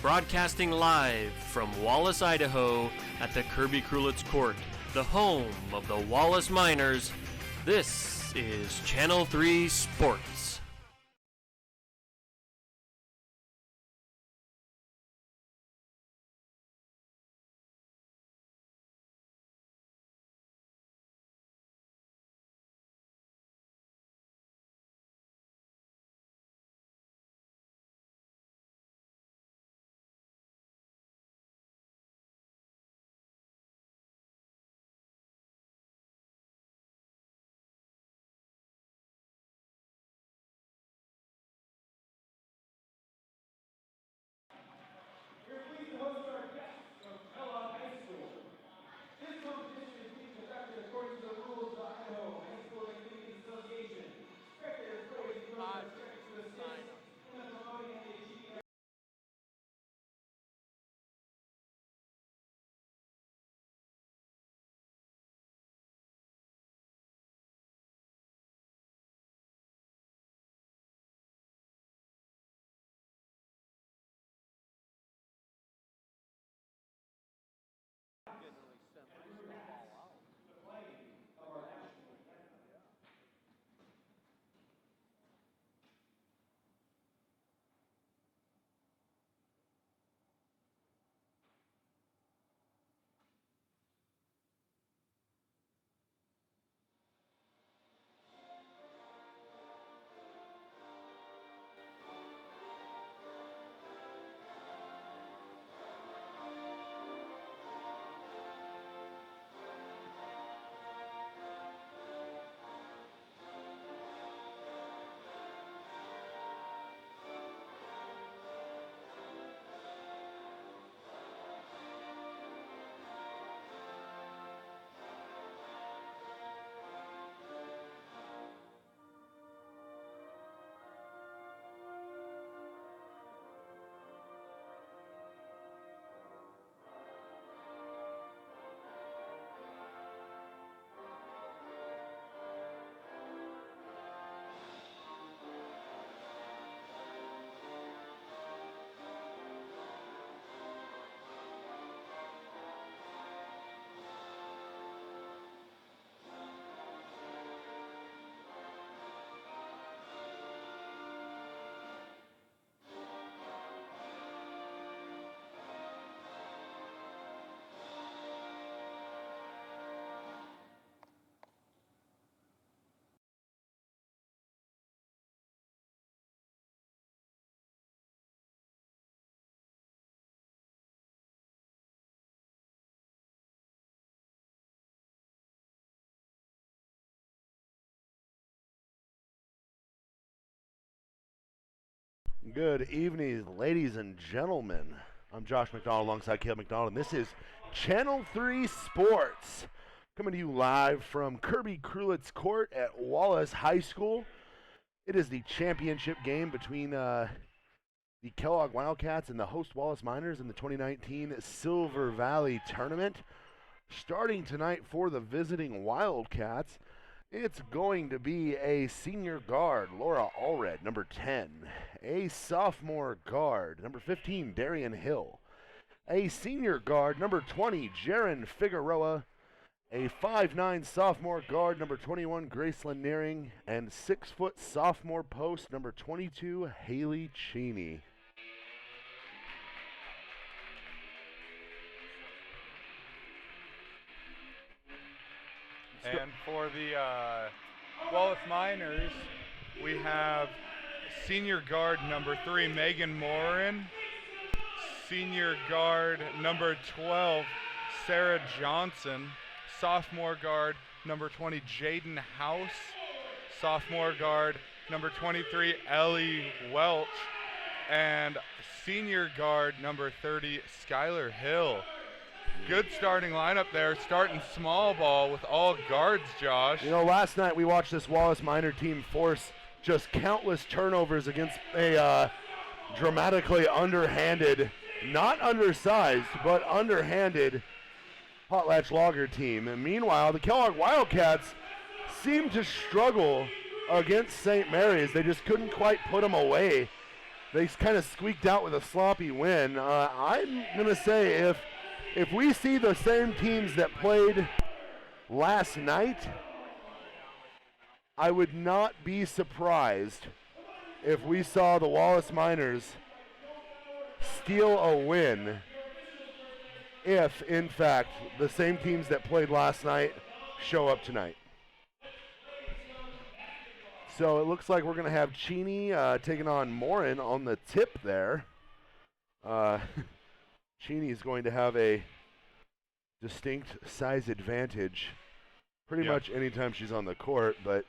Broadcasting live from Wallace, Idaho at the Kirby-Krulitz Court, the home of the Wallace Miners, this is Channel 3 Sports. Good evening, ladies and gentlemen. I'm Josh McDonald alongside Caleb McDonald, and this is Channel 3 Sports, coming to you live from Kirby-Krulitz Court at Wallace High School. It is the championship game between the Kellogg Wildcats and the host Wallace Miners in the 2019 Silver Valley Tournament. Starting tonight for the visiting Wildcats, it's going to be a senior guard, Laura Allred, number 10. A sophomore guard, number 15, Darian Hill. A senior guard, number 20, Jaron Figueroa. A 5'9" sophomore guard, number 21, Gracelyn Nearing. And 6-foot sophomore post, number 22, Haley Cheney. And for the Wallace Miners, we have senior guard number 3, Megan Morin. Senior guard number 12, Sarah Johnson. Sophomore guard number 20, Jaden House. Sophomore guard number 23, Ellie Welch. And senior guard number 30, Skylar Hill. Good starting lineup there, starting small ball with all guards, Josh. You know, last night we watched this Wallace Miner team force just countless turnovers against a dramatically underhanded, not undersized, but underhanded Potlatch Logger team. And meanwhile, the Kellogg Wildcats seemed to struggle against St. Mary's. They just couldn't quite put them away. they kind of squeaked out with a sloppy win. I'm going to say if we see the same teams that played last night, I would not be surprised if we saw the Wallace Miners steal a win if, in fact, the same teams that played last night show up tonight. So it looks like we're going to have Cheney taking on Morin on the tip there. Cheney is going to have a distinct size advantage pretty much anytime she's on the court, but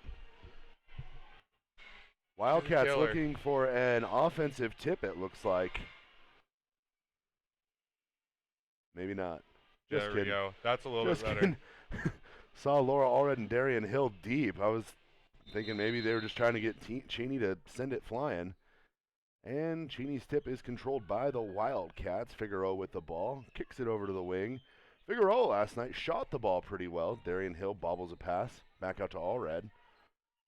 Wildcats looking for an offensive tip, it looks like. Maybe not. Just there we go. That's a little bit better. Kidding. Saw Laura Allred and Darian Hill deep. I was thinking maybe they were just trying to get Cheney to send it flying. And Cheney's tip is controlled by the Wildcats. Figueroa with the ball. Kicks it over to the wing. Figueroa last night shot the ball pretty well. Darian Hill bobbles a pass. Back out to Allred.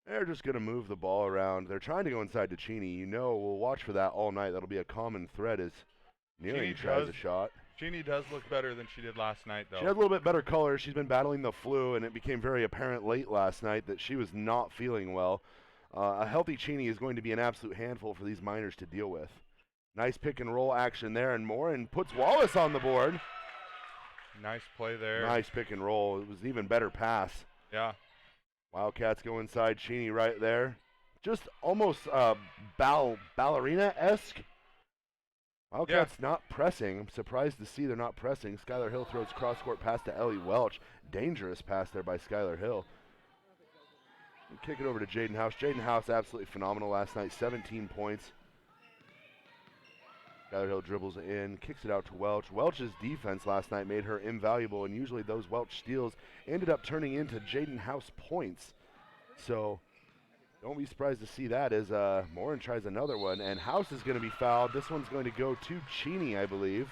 They're just going to move the ball around. They're trying to go inside to Cheney. You know, we'll watch for that all night. That'll be a common thread as Nearing tries a shot. Cheney does look better than she did last night, though. She had a little bit better color. She's been battling the flu, and it became very apparent late last night that she was not feeling well. A healthy Cheney is going to be an absolute handful for these Miners to deal with. Nice pick and roll action there, and Morin puts Wallace on the board. Nice play there. Nice pick and roll. It was an even better pass. Yeah. Wildcats go inside Cheney right there. Just almost ballerina-esque. Wildcats not pressing. I'm surprised to see they're not pressing. Skylar Hill throws cross-court pass to Ellie Welch. Dangerous pass there by Skylar Hill. Kick it over to Jaden House. Jaden House absolutely phenomenal last night. 17 points. Skylar Hill dribbles in, kicks it out to Welch. Welch's defense last night made her invaluable, and usually those Welch steals ended up turning into Jaden House points. So don't be surprised to see that as Morin tries another one, and House is going to be fouled. This one's going to go to Cheney, I believe.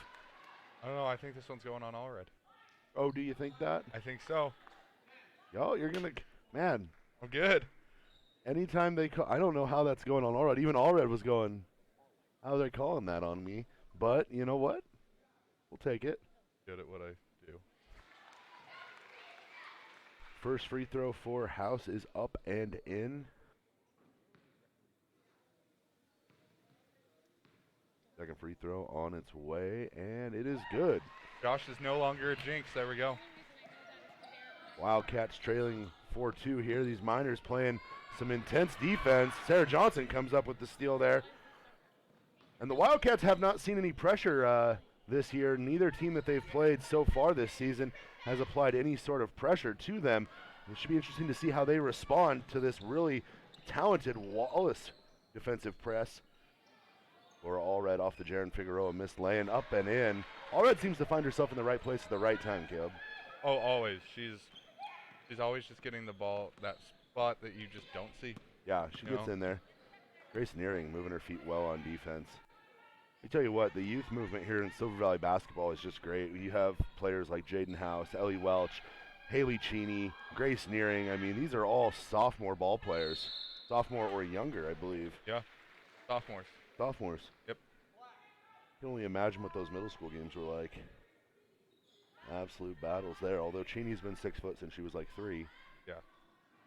I don't know. I think this one's going on Allred. Oh, do you think that? I think so. Yo, you're going to, man. I'm good. Anytime they call, I don't know how that's going on Allred. Even Allred was going, how are they calling that on me? But you know what? We'll take it. Good at what I do. First free throw for House is up and in. Second free throw on its way, and it is good. Josh is no longer a jinx. There we go. Wildcats trailing 4-2 here. These Miners playing some intense defense. Sarah Johnson comes up with the steal there. And the Wildcats have not seen any pressure this year. Neither team that they've played so far this season has applied any sort of pressure to them. It should be interesting to see how they respond to this really talented Wallace defensive press. Laura Allred off the Jaren Figueroa missed laying up and in. Allred seems to find herself in the right place at the right time, Caleb. Oh, always. She's always just getting the ball, that spot that you just don't see. Yeah, she gets in there. Grace Nearing moving her feet well on defense. I tell you what, the youth movement here in Silver Valley basketball is just great. You have players like Jaden House, Ellie Welch, Haley Cheney, Grace Nearing. I mean, these are all sophomore ball players. Sophomore or younger, I believe. Yeah, sophomores. Sophomores. Yep. You can only imagine what those middle school games were like. Absolute battles there, although Cheney's been 6 foot since she was like 3. Yeah.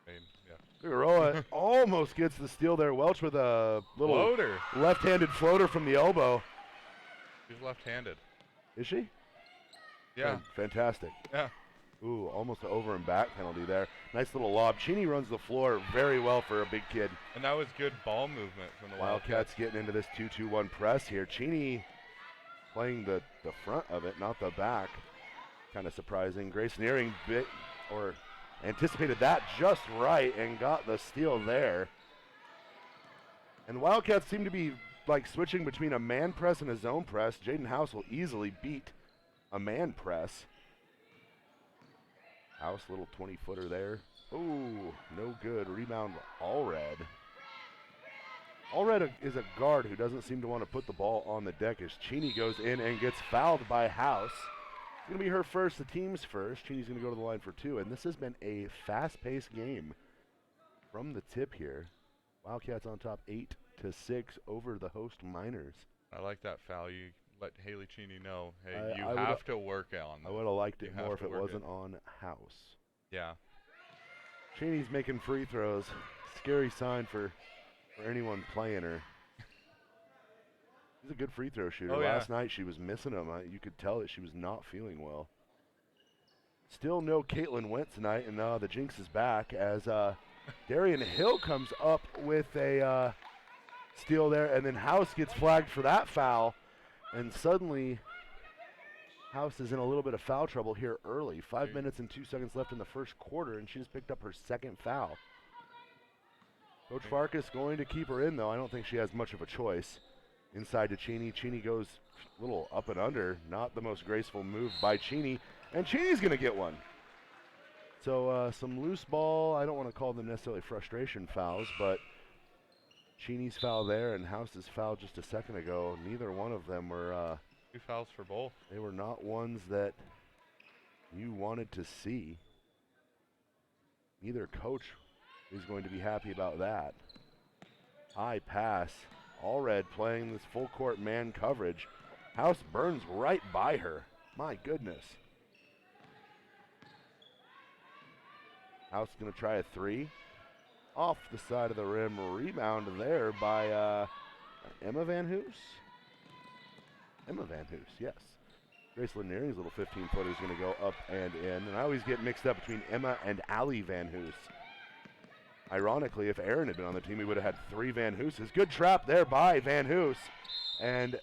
I mean, yeah. Figueroa almost gets the steal there. Welch with a little floater. Left-handed floater from the elbow. She's left-handed. Is she? Yeah. Fantastic. Yeah. Ooh, almost an over and back penalty there. Nice little lob. Cheney runs the floor very well for a big kid. And that was good ball movement from the Wildcats getting into this 2-2-1 press here. Cheney playing the front of it, not the back. Kind of surprising. Grace Nearing anticipated that just right and got the steal there. And the Wildcats seem to be like switching between a man press and a zone press. Jaden House will easily beat a man press. House, little 20-footer there. Ooh, no good. Rebound, Allred. Allred is a guard who doesn't seem to want to put the ball on the deck as Cheney goes in and gets fouled by House. It's going to be her first, the team's first. Cheney's going to go to the line for 2, and this has been a fast-paced game from the tip here. Wildcats on top 8 11-6 over the host Miners. I like that foul. You let Haley Cheney know, hey, I you would've- have to work on this. I would have liked it You more have if it to work wasn't on House. Yeah. Cheney's making free throws. Scary sign for anyone playing her. She's a good free throw shooter. Oh, yeah. Last night she was missing them. You could tell that she was not feeling well. Still no Caitlin Wentz tonight, and the jinx is back as Darian Hill comes up with a steal there, and then House gets flagged for that foul, and suddenly House is in a little bit of foul trouble here early. 5 minutes and 2 seconds left in the first quarter, and she just picked up her second foul. Coach Farkas going to keep her in, though. I don't think she has much of a choice. Inside to Cheney. Cheney goes a little up and under. Not the most graceful move by Cheney. And Cheney's going to get one. So some loose ball. I don't want to call them necessarily frustration fouls, but Cheney's foul there and House's foul just a second ago. Neither one of them were... 2 fouls for both. They were not ones that you wanted to see. Neither coach is going to be happy about that. High pass. Allred playing this full court man coverage. House burns right by her. My goodness. House going to try a three. Off the side of the rim. Rebound there by Emma Van Hoos. Emma Van Hoos, yes. Grace Lanieri's little 15-footer is going to go up and in. And I always get mixed up between Emma and Allie Van Hoos. Ironically, if Aaron had been on the team, we would have had 3 Van Hooses. Good trap there by Van Hoos. And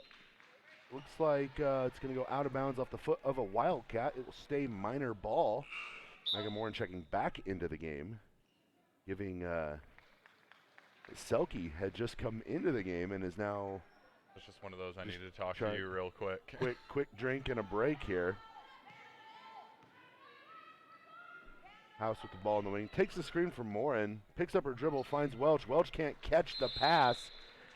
looks like it's going to go out of bounds off the foot of a Wildcat. It will stay Miner ball. Megan Morin checking back into the game. Giving Selke had just come into the game and is now... It's just one of those I need to talk to you real quick. Quick drink and a break here. House with the ball in the wing. Takes the screen from Morin. Picks up her dribble. Finds Welch. Welch can't catch the pass.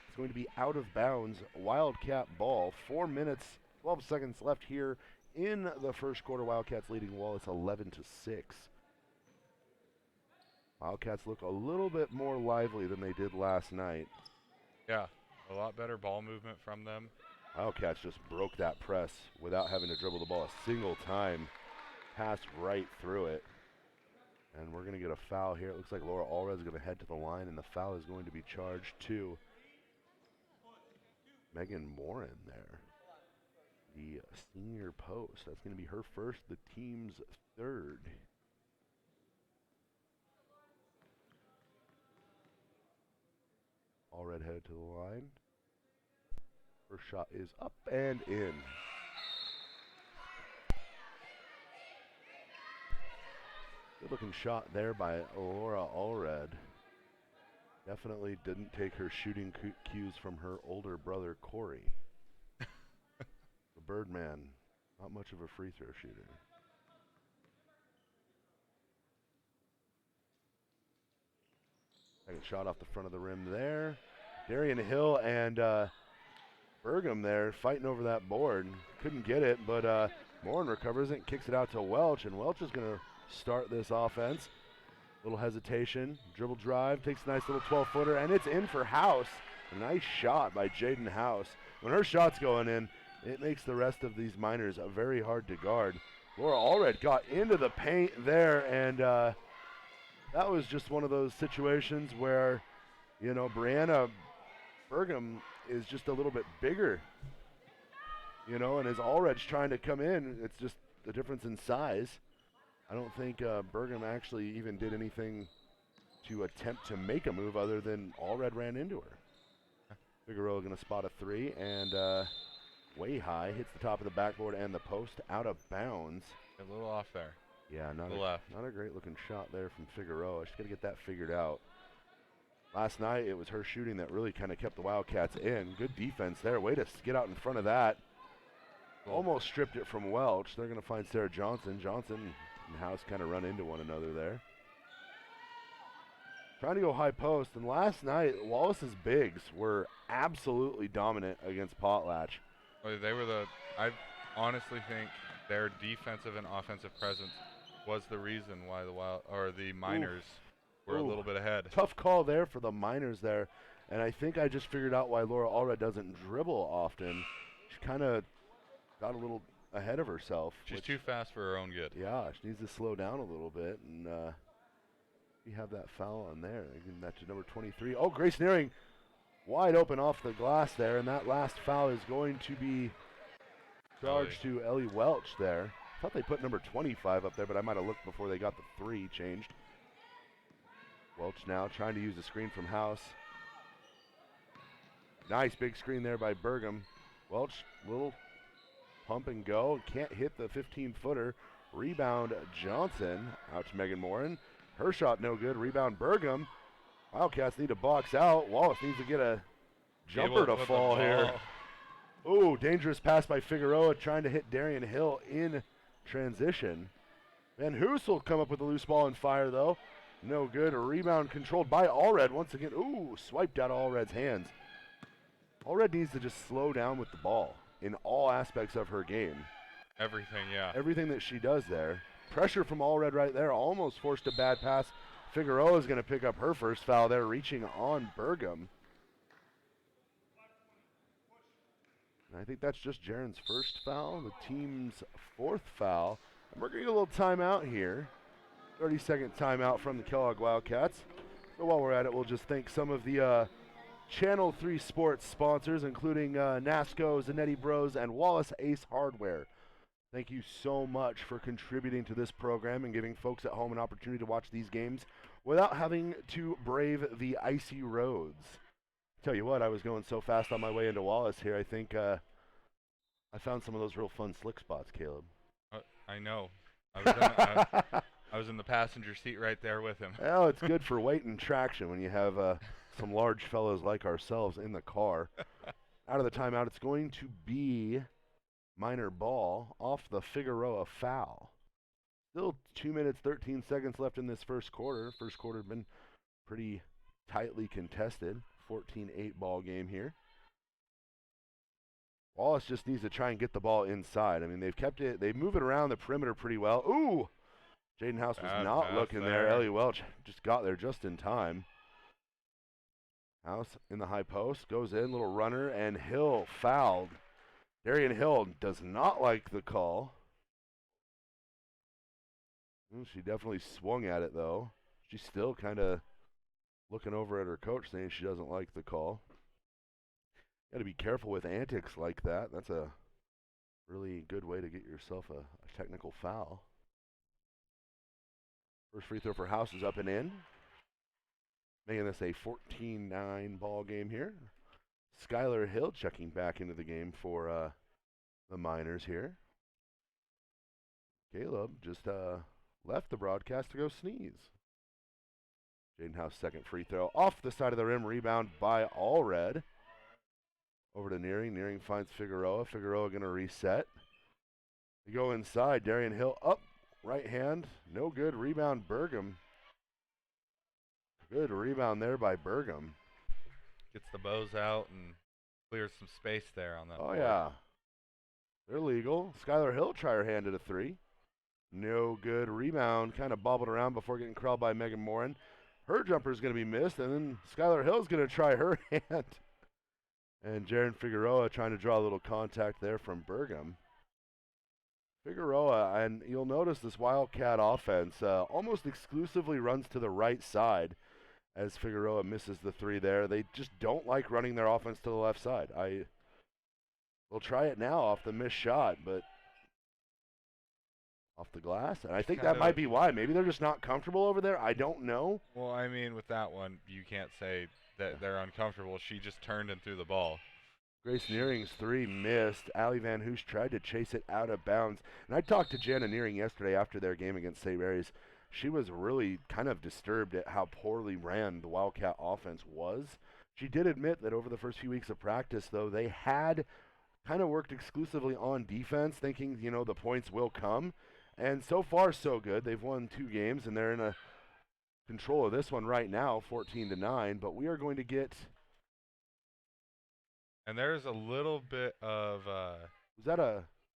It's going to be out of bounds. Wildcat ball. 4 minutes, 12 seconds left here in the first quarter. Wildcats leading Wallace 11-6. Wildcats look a little bit more lively than they did last night. Yeah, a lot better ball movement from them. Wildcats just broke that press without having to dribble the ball a single time. Passed right through it. And we're going to get a foul here. It looks like Laura Allred's going to head to the line, and the foul is going to be charged to Megan Morin there. The senior post. That's going to be her first, the team's third. Allred headed to the line. First shot is up and in. Good looking shot there by Laura Allred. Definitely didn't take her shooting cues from her older brother Corey. The Birdman, not much of a free throw shooter. Second shot off the front of the rim there. Darian Hill and Bergam there fighting over that board. Couldn't get it, but Morin recovers it and kicks it out to Welch, and Welch is going to start this offense. Little hesitation, dribble drive, takes a nice little 12-footer, and it's in for House. A nice shot by Jaden House. When her shot's going in, it makes the rest of these Miners very hard to guard. Laura Allred got into the paint there, and that was just one of those situations where, you know, Brianna Bergam is just a little bit bigger, you know, and as Allred's trying to come in, it's just the difference in size. I don't think Bergam actually even did anything to attempt to make a move other than Allred ran into her. Figueroa going to spot a three, and way high, hits the top of the backboard and the post, out of bounds. A little off there. Yeah, not a great looking shot there from Figueroa. She's got to get that figured out. Last night it was her shooting that really kind of kept the Wildcats in. Good defense there. Way to get out in front of that. Almost stripped it from Welch. They're going to find Sarah Johnson. Johnson and House kind of run into one another there. Trying to go high post. And last night, Wallace's bigs were absolutely dominant against Potlatch. They were I honestly think their defensive and offensive presence was the reason why the Miners were a little bit ahead. Tough call there for the Miners there. And I think I just figured out why Laura Allred doesn't dribble often. She kind of got a little ahead of herself. She's too fast for her own good. Yeah, she needs to slow down a little bit. And we have that foul on there. Giving that to number 23. Oh, Grace Nearing wide open off the glass there. And that last foul is going to be charged to Ellie Welch there. I thought they put number 25 up there, but I might have looked before they got the 3 changed. Welch now trying to use the screen from House. Nice big screen there by Burgum. Welch, little pump and go. Can't hit the 15-footer. Rebound Johnson. Out to Megan Morin. Her shot no good. Rebound Burgum. Wildcats need to box out. Wallace needs to get a jumper to fall here. Ooh, dangerous pass by Figueroa trying to hit Darian Hill in transition. Van Hoos will come up with a loose ball and fire though. No good. A rebound controlled by Allred once again. Ooh, swiped out of Allred's hands. Allred needs to just slow down with the ball in all aspects of her game. Everything, yeah. Everything that she does there. Pressure from Allred right there. Almost forced a bad pass. Figueroa is going to pick up her first foul there, reaching on Burgum. And I think that's just Jaren's first foul, the team's 4th foul. And we're going to get a little timeout here. 30-second timeout from the Kellogg Wildcats. So while we're at it, we'll just thank some of the Channel 3 Sports sponsors, including NASCO, Zanetti Bros, and Wallace Ace Hardware. Thank you so much for contributing to this program and giving folks at home an opportunity to watch these games without having to brave the icy roads. Tell you what, I was going so fast on my way into Wallace here, I think I found some of those real fun slick spots, Caleb. I know. I was in the passenger seat right there with him. Well, it's good for weight and traction when you have some large fellows like ourselves in the car. Out of the timeout, it's going to be minor ball off the Figueroa foul. Still 2 minutes, 13 seconds left in this first quarter. First quarter been pretty tightly contested. 14-8 ball game here. Wallace just needs to try and get the ball inside. I mean, they've kept it, they move it around the perimeter pretty well. Ooh! Jaden House was not looking there. Ellie Welch just got there just in time. House in the high post, goes in, little runner, and Hill fouled. Darian Hill does not like the call. She definitely swung at it, though. She's still kind of looking over at her coach saying she doesn't like the call. Got to be careful with antics like that. That's a really good way to get yourself a technical foul. First free throw for House is up and in. Making this a 14-9 ball game here. Skylar Hill checking back into the game for the Miners here. Caleb just left the broadcast to go sneeze. Jaden House second free throw off the side of the rim. Rebound by Allred. Over to Nearing. Nearing finds Figueroa. Figueroa going to reset. They go inside. Darian Hill up. Right hand. No good. Rebound Burgum. Good rebound there by Burgum. Gets the bows out and clears some space there on that. Oh, board. yeah. They're legal. Skylar Hill try her hand at a 3. No good. Rebound kind of bobbled around before getting corralled by Megan Morin. Her jumper is going to be missed, and then Skylar Hill is going to try her hand. And Jaren Figueroa trying to draw a little contact there from Burgum. Figueroa, and you'll notice this Wildcat offense almost exclusively runs to the right side as Figueroa misses the 3 there. They just don't like running their offense to the left side. They'll try it now off the missed shot, but off the glass. And I think that might be why. Maybe they're just not comfortable over there. I don't know. Well, I mean, with that one, you can't say that they're uncomfortable. She just turned and threw the ball. Grace Nearing's 3 missed. Allie Van Hoos tried to chase it out of bounds. And I talked to Jana Nearing yesterday after their game against St. Mary's. She was really kind of disturbed at how poorly ran the Wildcat offense was. She did admit that over the first few weeks of practice, though, they had kind of worked exclusively on defense, thinking, the points will come. And so far, so good. They've won 2 games, and they're in a control of this one right now, 14-9. But we are going to get... And there's a little bit of... That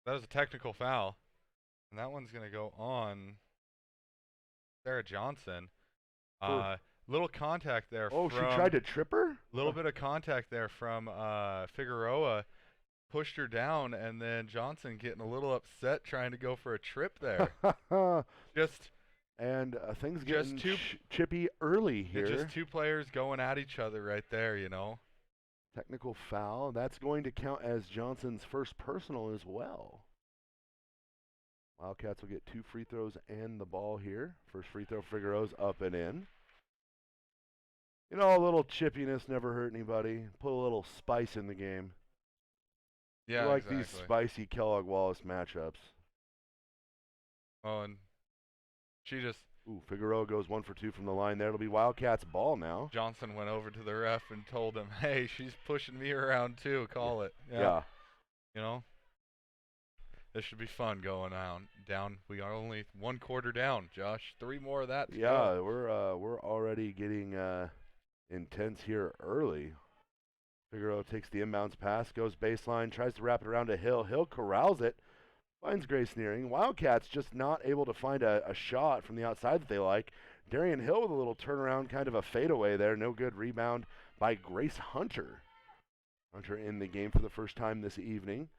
was a technical foul. And that one's going to go on Sarah Johnson. Little contact there. Oh, she tried to trip her? A little bit of contact there from Figueroa. Pushed her down, and then Johnson getting a little upset trying to go for a trip there. Things getting chippy early here. Just two players going at each other right there, you know. Technical foul. That's going to count as Johnson's first personal as well. Wildcats will get 2 free throws and the ball here. First free throw, Figueroa's up and in. You know, a little chippiness never hurt anybody. Put a little spice in the game. Yeah, I like these spicy Kellogg Wallace matchups. Oh, and she just... Ooh, Figueroa goes 1 for 2 from the line there. It'll be Wildcats ball now. Johnson went over to the ref and told him, hey, she's pushing me around too. Call it. Yeah. You know? This should be fun going down. We are only 1 quarter down, Josh. 3 more of that to go. We're already getting intense here early. Figueroa takes the inbounds pass, goes baseline, tries to wrap it around to Hill. Hill corrals it, finds Grace Nearing. Wildcats just not able to find a shot from the outside that they like. Darian Hill with a little turnaround, kind of a fadeaway there. No good. Rebound by Grace Hunter. Hunter in the game for the first time this evening.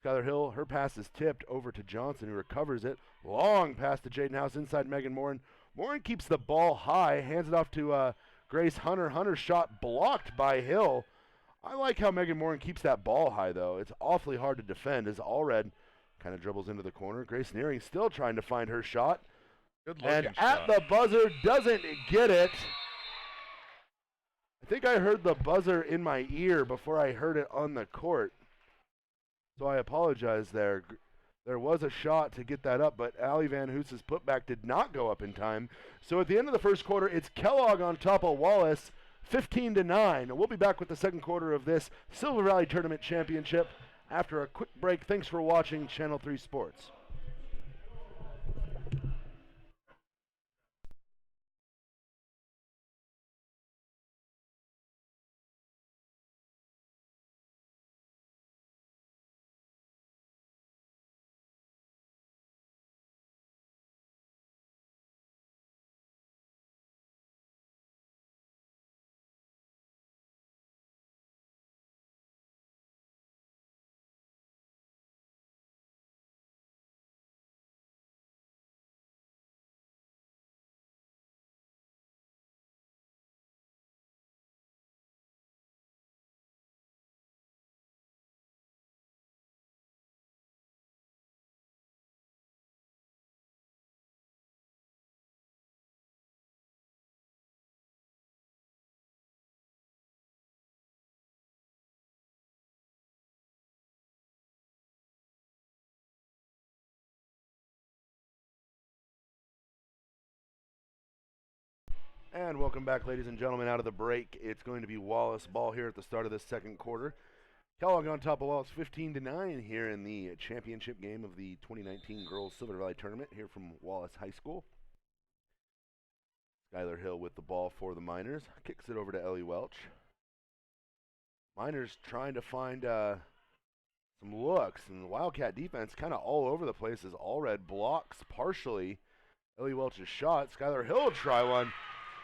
Skylar Hill, her pass is tipped over to Johnson, who recovers it. Long pass to Jaden House inside Megan Morin. Morin keeps the ball high, hands it off to Grace Hunter. Hunter's shot blocked by Hill. I like how Megan Morin keeps that ball high, though. It's awfully hard to defend as Allred kind of dribbles into the corner. Grace Nearing still trying to find her shot. Good-looking shot. At the buzzer, doesn't get it. I think I heard the buzzer in my ear before I heard it on the court. So I apologize there. There was a shot to get that up, but Allie Van Hoos's putback did not go up in time. So at the end of the first quarter, it's Kellogg on top of Wallace, 15-9. We'll be back with the second quarter of this Silver Valley Tournament Championship after a quick break. Thanks for watching Channel 3 Sports. And welcome back, ladies and gentlemen, out of the break. It's going to be Wallace ball here at the start of this second quarter. Kellogg on top of Wallace 15-9 here in the championship game of the 2019 Girls Silver Valley Tournament here from Wallace High School. Skylar Hill with the ball for the Miners. Kicks it over to Ellie Welch. Miners trying to find some looks, and the Wildcat defense kind of all over the place as Allred blocks partially Ellie Welch's shot. Skylar Hill will try one.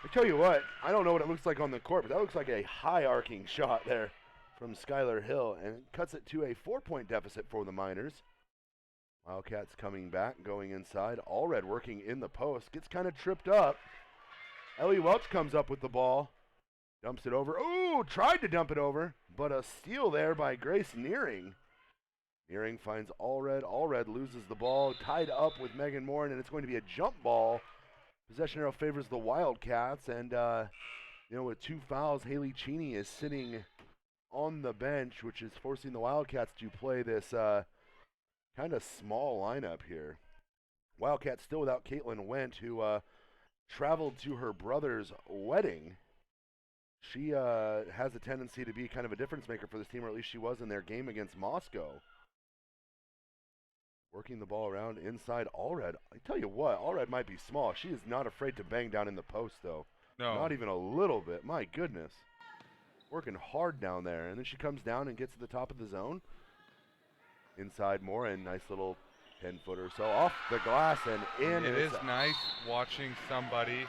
I tell you what, I don't know what it looks like on the court, but that looks like a high-arcing shot there from Skylar Hill, and it cuts it to a 4-point deficit for the Miners. Wildcats coming back, going inside. Allred working in the post, gets kind of tripped up. Ellie Welch comes up with the ball, dumps it over. Ooh, tried to dump it over, but a steal there by Grace Nearing. Nearing finds Allred. Allred loses the ball, tied up with Megan Morin, and it's going to be a jump ball. Possession arrow favors the Wildcats, and with 2 fouls, Haley Cheney is sitting on the bench, which is forcing the Wildcats to play this kind of small lineup here. Wildcats still without Caitlin Wendt, who traveled to her brother's wedding. She has a tendency to be kind of a difference maker for this team, or at least she was in their game against Moscow. Working the ball around inside Allred. I tell you what, Allred might be small. She is not afraid to bang down in the post, though. No. Not even a little bit. My goodness. Working hard down there. And then she comes down and gets to the top of the zone. Inside Morin, nice little 10-footer. So off the glass and in. It is nice watching somebody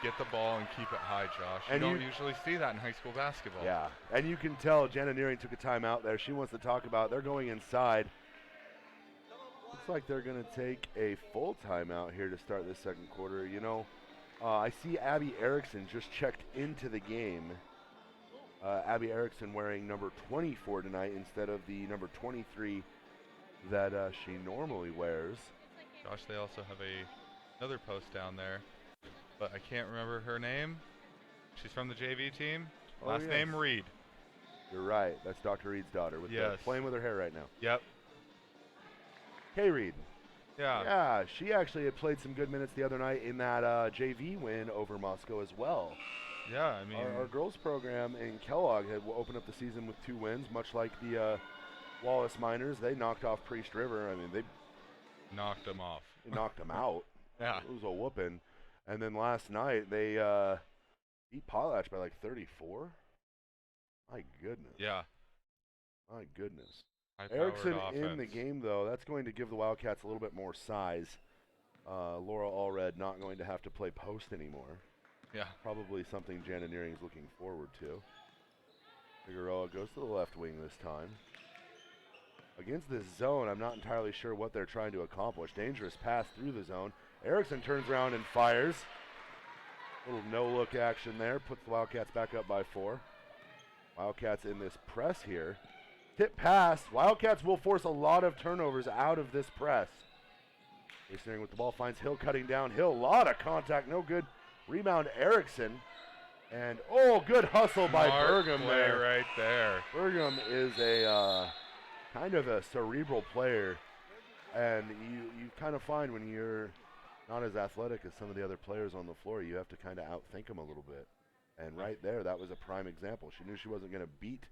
get the ball and keep it high, Josh. And you don't usually see that in high school basketball. Yeah, and you can tell Jana Nearing took a timeout there. She wants to talk about they're going inside. Looks like they're going to take a full timeout here to start this second quarter. You know, I see Abby Erickson just checked into the game. Abby Erickson wearing number 24 tonight instead of the number 23 that she normally wears. Josh, they also have another post down there, but I can't remember her name. She's from the JV team. Last name Reed. You're right. That's Dr. Reed's daughter with playing with her hair right now. Yep. Kay Reed. Yeah. Yeah, she actually had played some good minutes the other night in that JV win over Moscow as well. Yeah, I mean, our girls program in Kellogg had opened up the season with 2 wins, much like the Wallace Miners. They knocked off Priest River. I mean, they knocked them off. They knocked them out. Yeah. It was a whooping. And then last night, they beat Potlatch by like 34. My goodness. Yeah. My goodness. High-powered Erickson offense. in the game, though. That's going to give the Wildcats a little bit more size. Laura Allred not going to have to play post anymore. Yeah. Probably something Jana Nearing is looking forward to. Figueroa goes to the left wing this time. Against this zone, I'm not entirely sure what they're trying to accomplish. Dangerous pass through the zone. Erickson turns around and fires. Little no-look action there. Puts the Wildcats back up by 4. Wildcats in this press here. Tip pass. Wildcats will force a lot of turnovers out of this press. Nearing with the ball finds Hill cutting down. Hill, a lot of contact. No good. Rebound Erickson. And, good hustle by Burgum there. Right there. Burgum is a kind of a cerebral player. And you kind of find when you're not as athletic as some of the other players on the floor, you have to kind of outthink them a little bit. And right there, that was a prime example. She knew she wasn't going to beat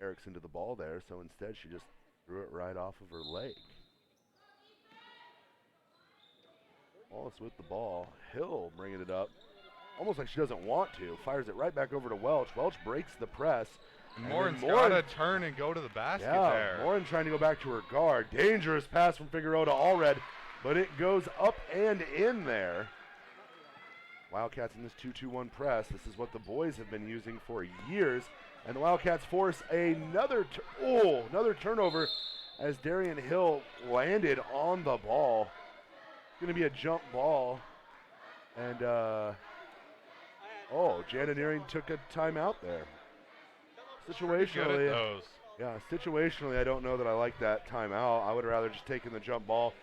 Erickson to the ball there, so instead she just threw it right off of her leg. Wallace with the ball. Hill bringing it up. Almost like she doesn't want to. Fires it right back over to Welch. Welch breaks the press. And Morin's got to turn and go to the basket there. Morin trying to go back to her guard. Dangerous pass from Figueroa to Allred, but it goes up and in there. Wildcats in this 2-2-1 press. This is what the boys have been using for years. And the Wildcats force another turnover as Darian Hill landed on the ball. It's going to be a jump ball. And, Jana Nearing took a timeout there. Situationally, situationally, I don't know that I like that timeout. I would have rather just taken the jump ball,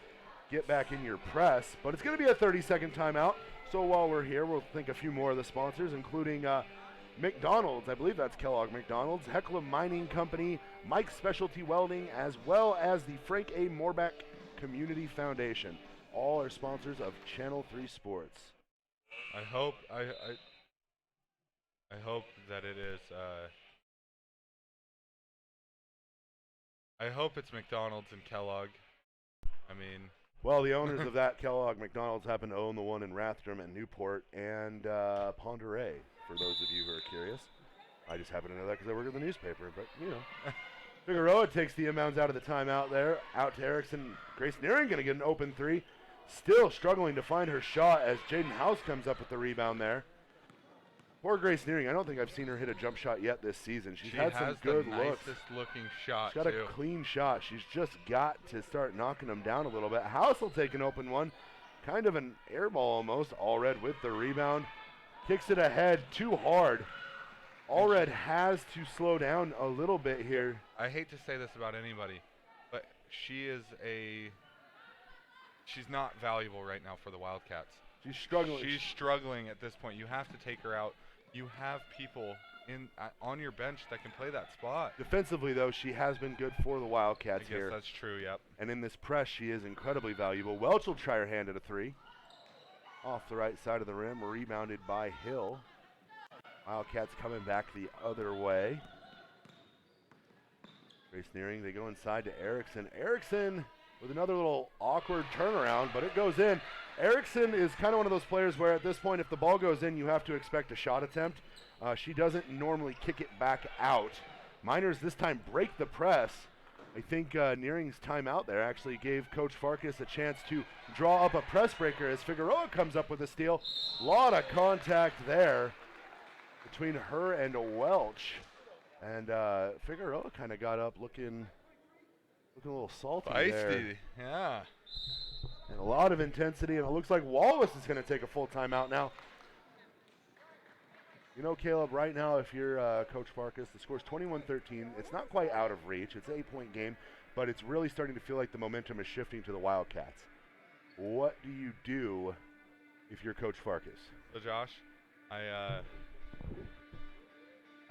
get back in your press. But it's going to be a 30-second timeout. So while we're here, we'll think a few more of the sponsors, including McDonald's. I believe that's Kellogg McDonald's, Heckler Mining Company, Mike's Specialty Welding, as well as the Frank A. Morbach Community Foundation. All are sponsors of Channel 3 Sports. I hope that it is. I hope it's McDonald's and Kellogg. I mean. Well, the owners of that Kellogg McDonald's happen to own the one in Rathdrum and Newport and Ponderay, for those of you who are curious. I just happen to know that because I work at the newspaper, but, you know. Figueroa takes the inbounds out of the timeout there. Out to Erickson. Grace Nearing going to get an open 3. Still struggling to find her shot as Jaden House comes up with the rebound there. Poor Grace Nearing. I don't think I've seen her hit a jump shot yet this season. She's had some good looks. She's the nicest looking shot, She's got a clean shot. She's just got to start knocking them down a little bit. House will take an open one. Kind of an air ball almost. Allred with the rebound. Kicks it ahead too hard. Allred has to slow down a little bit here. I hate to say this about anybody, but she's not valuable right now for the Wildcats. She's struggling. She's struggling at this point. You have to take her out. You have people on your bench that can play that spot. Defensively, though, she has been good for the Wildcats here. I guess that's true, yep. And in this press, she is incredibly valuable. Welch will try her hand at a 3. Off the right side of the rim, rebounded by Hill. Wildcats coming back the other way. Grace Nearing, they go inside to Erickson. Erickson with another little awkward turnaround, but it goes in. Erickson is kind of one of those players where at this point, if the ball goes in, you have to expect a shot attempt. She doesn't normally kick it back out. Miners this time break the press, I think Nearing's timeout there actually gave Coach Farkas a chance to draw up a press breaker as Figueroa comes up with a steal. A lot of contact there between her and Welch. And Figueroa kind of got up looking a little salty there. Feisty, yeah. And a lot of intensity, and it looks like Wallace is going to take a full timeout now. You know, Caleb, right now, if you're Coach Farkas, the score's 21-13. It's not quite out of reach. It's an 8-point game, but it's really starting to feel like the momentum is shifting to the Wildcats. What do you do if you're Coach Farkas? So, Josh, I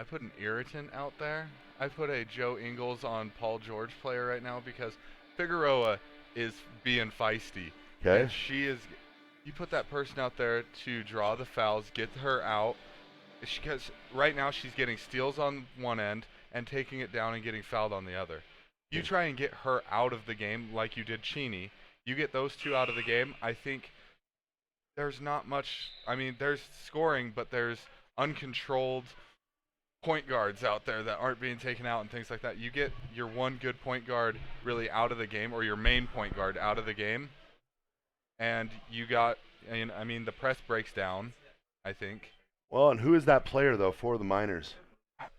put an irritant out there. I put a Joe Ingles on Paul George player right now because Figueroa is being feisty. Okay. And she is. You put that person out there to draw the fouls, get her out. Because right now she's getting steals on one end and taking it down and getting fouled on the other. You try and get her out of the game like you did Cheney. You get those two out of the game, I think there's not much. I mean, there's scoring, but there's uncontrolled point guards out there that aren't being taken out and things like that. You get your one good point guard really out of the game, or your main point guard out of the game, and you got, I mean, the press breaks down, I think. Well, and who is that player, though, for the Miners?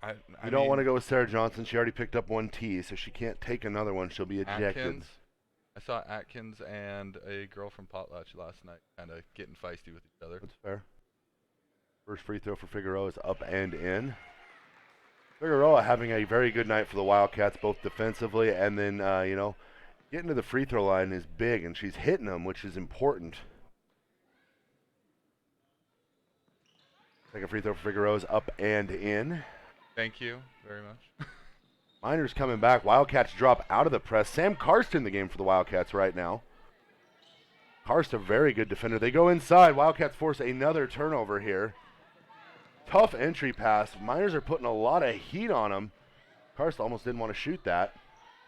I don't want to go with Sarah Johnson. She already picked up one T, so she can't take another one. She'll be ejected. Atkins. I saw Atkins and a girl from Potlatch last night kind of getting feisty with each other. That's fair. First free throw for Figueroa is up and in. Figueroa having a very good night for the Wildcats, both defensively and then, getting to the free throw line is big, and she's hitting them, which is important. Second free throw for Figueroa is up and in. Thank you very much. Miners coming back. Wildcats drop out of the press. Sam Karst in the game for the Wildcats right now. Karst, a very good defender. They go inside. Wildcats force another turnover here. Tough entry pass. Miners are putting a lot of heat on them. Karst almost didn't want to shoot that.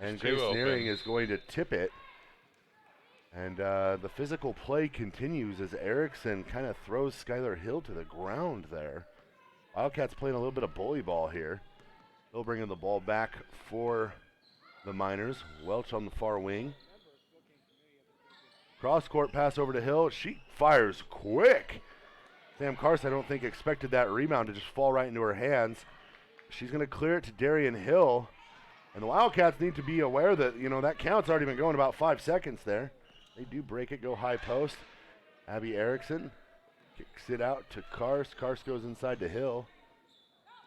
And Grace Nearing is going to tip it. And the physical play continues as Erickson kind of throws Skylar Hill to the ground there. Wildcats playing a little bit of bully ball here. Hill bringing the ball back for the Miners. Welch on the far wing. Cross-court pass over to Hill. She fires quick. Sam Karst, I don't think, expected that rebound to just fall right into her hands. She's going to clear it to Darian Hill. And the Wildcats need to be aware that, that count's already been going about 5 seconds there. They do break it, go high post. Abby Erickson kicks it out to Karst. Karst goes inside to Hill.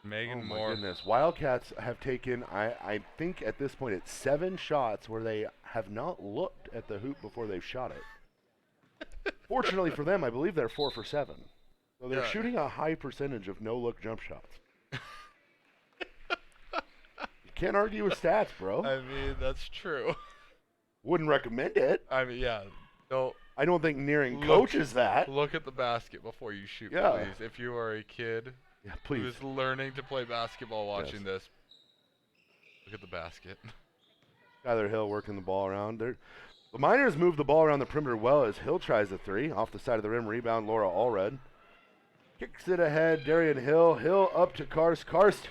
Megan Moore. Oh, My goodness. Wildcats have taken, I think at this point, it's 7 shots where they have not looked at the hoop before they've shot it. Fortunately for them, I believe they're 4 for 7. So they're shooting a high percentage of no-look jump shots. You can't argue with stats, bro. I mean, that's true. Wouldn't recommend it. I mean, yeah. I don't think Nearing coaches that. Look at the basket before you shoot, Yeah. please. If you are a kid please. who's learning to play basketball watching this, look at the basket. Skylar Hill working the ball around. The Miners move the ball around the perimeter well as Hill tries a three. Off the side of the rim, rebound, Laura Allred. Kicks it ahead, Darian Hill. Hill up to Karst. Karst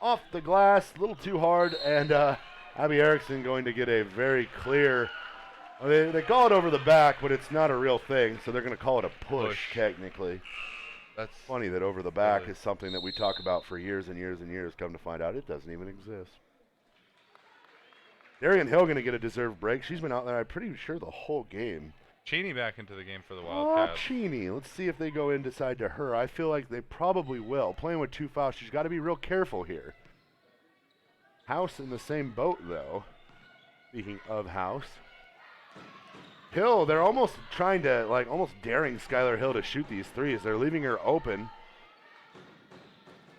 off the glass, a little too hard, and Abby Erickson going to get a very clear. They call it over the back, but it's not a real thing, so they're going to call it a push. Technically. That's funny that over the back is something that we talk about for years and years and years. Come to find out, it doesn't even exist. Darian Hill going to get a deserved break. She's been out there, I'm pretty sure, the whole game. Cheney back into the game for the Wildcats. Cheney. Let's see if they go inside to her. I feel like they probably will. Playing with 2 fouls, she's got to be real careful here. House in the same boat, though. Speaking of House. Hill, they're almost trying to, almost daring Skylar Hill to shoot these threes. They're leaving her open.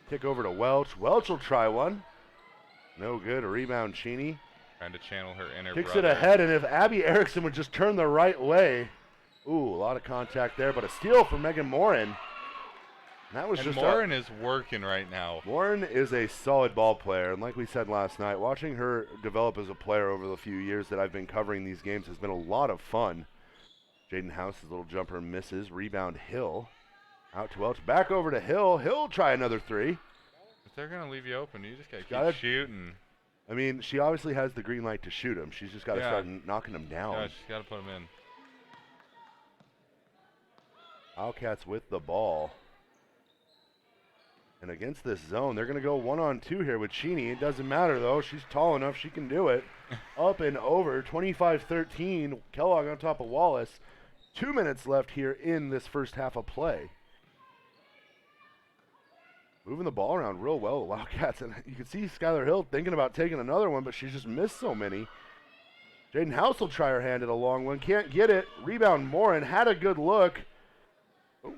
Kick over to Welch. Welch will try one. No good. A rebound, Cheney. Trying to channel her inner Kicks brother. it ahead, and if Abby Erickson would just turn the right way. Ooh, a lot of contact there, but a steal for Megan Morin. That was Morin is working right now. Morin is a solid ball player, and like we said last night, watching her develop as a player over the few years that I've been covering these games has been a lot of fun. Jaden House's little jumper misses. Rebound Hill. Out to Welch. Back over to Hill. Hill try another three. If they're going to leave you open, you just got to keep shooting. I mean, she obviously has the green light to shoot him. She's just got to Yeah. start knocking him down. Yeah, she's got to put him in. Wildcats with the ball. And against this zone, they're going to go 1-on-2 here with Cheney. It doesn't matter, though. She's tall enough. She can do it. Up and over. 25-13. Kellogg on top of Wallace. 2 minutes left here in this first half of play. Moving the ball around real well, the Wildcats. And you can see Skylar Hill thinking about taking another one, but she's just missed so many. Jaden House will try her hand at a long one. Can't get it. Rebound Morin. Had a good look.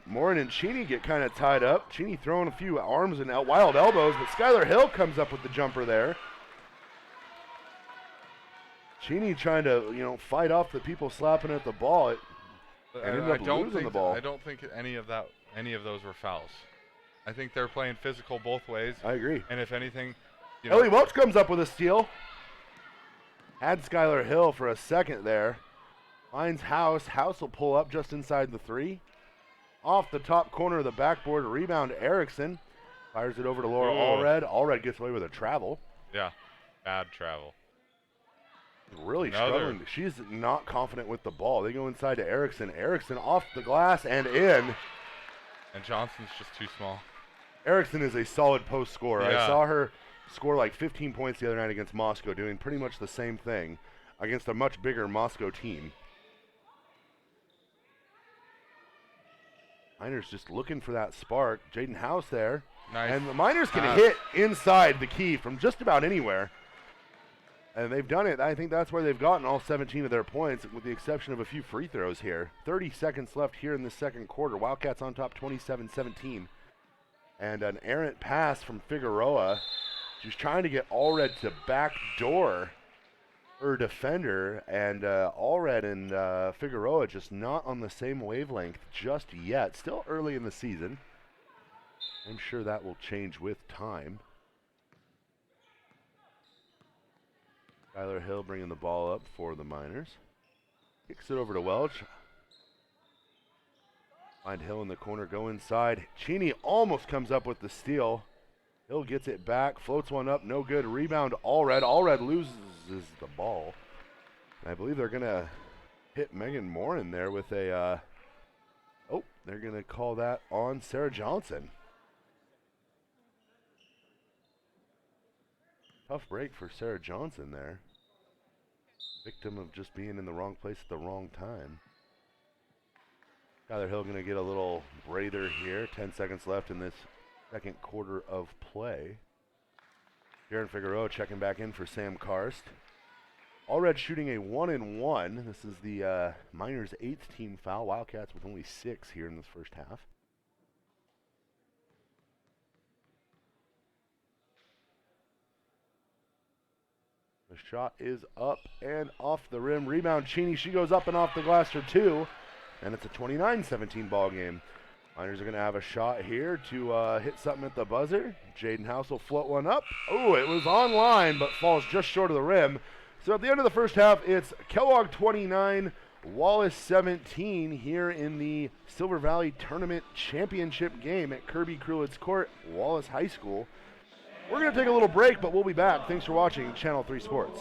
Morin and Cheney get kind of tied up. Cheney throwing a few arms and wild elbows, but Skylar Hill comes up with the jumper there. Cheney trying to, fight off the people slapping at the ball. Ended up losing the ball. I don't think any of those were fouls. I think they're playing physical both ways. I agree. And if anything, Ellie Welch comes up with a steal. Had Skylar Hill for a second there. Finds House. House will pull up just inside the 3. Off the top corner of the backboard, rebound Erickson. Fires it over to Laura Allred. Allred gets away with a travel. Yeah, bad travel. Really struggling. She's not confident with the ball. They go inside to Erickson. Erickson off the glass and in. And Johnson's just too small. Erickson is a solid post scorer. Yeah. I saw her score like 15 points the other night against Moscow, doing pretty much the same thing against a much bigger Moscow team. Miners just looking for that spark. Jaden House there. Nice. And the Miners can hit inside the key from just about anywhere. And they've done it. I think that's where they've gotten all 17 of their points, with the exception of a few free throws here. 30 seconds left here in the second quarter. Wildcats on top 27-17. And an errant pass from Figueroa. She's trying to get Allred to backdoor her defender, and Allred and Figueroa just not on the same wavelength just yet. Still early in the season. I'm sure that will change with time. Skylar Hill bringing the ball up for the Miners. Kicks it over to Welch. Find Hill in the corner, go inside. Cheney almost comes up with the steal. Hill gets it back, floats one up, no good. Rebound Allred. Allred loses the ball. And I believe they're going to hit Megan Morin there with a, they're going to call that on Sarah Johnson. Tough break for Sarah Johnson there. Victim of just being in the wrong place at the wrong time. Skylar Hill going to get a little breather here. 10 seconds left in this second quarter of play. Jaren Figueroa checking back in for Sam Karst. Allred shooting a 1-and-1. This is the Miners' 8th team foul. Wildcats with only 6 here in this first half. The shot is up and off the rim. Rebound Cheney. She goes up and off the glass for 2. And it's a 29-17 ball game. Miners are going to have a shot here to hit something at the buzzer. Jaden House will float one up. Oh, it was on line, but falls just short of the rim. So at the end of the first half, it's Kellogg 29, Wallace 17 here in the Silver Valley Tournament Championship game at Kirby Krulitz Court, Wallace High School. We're going to take a little break, but we'll be back. Thanks for watching Channel 3 Sports.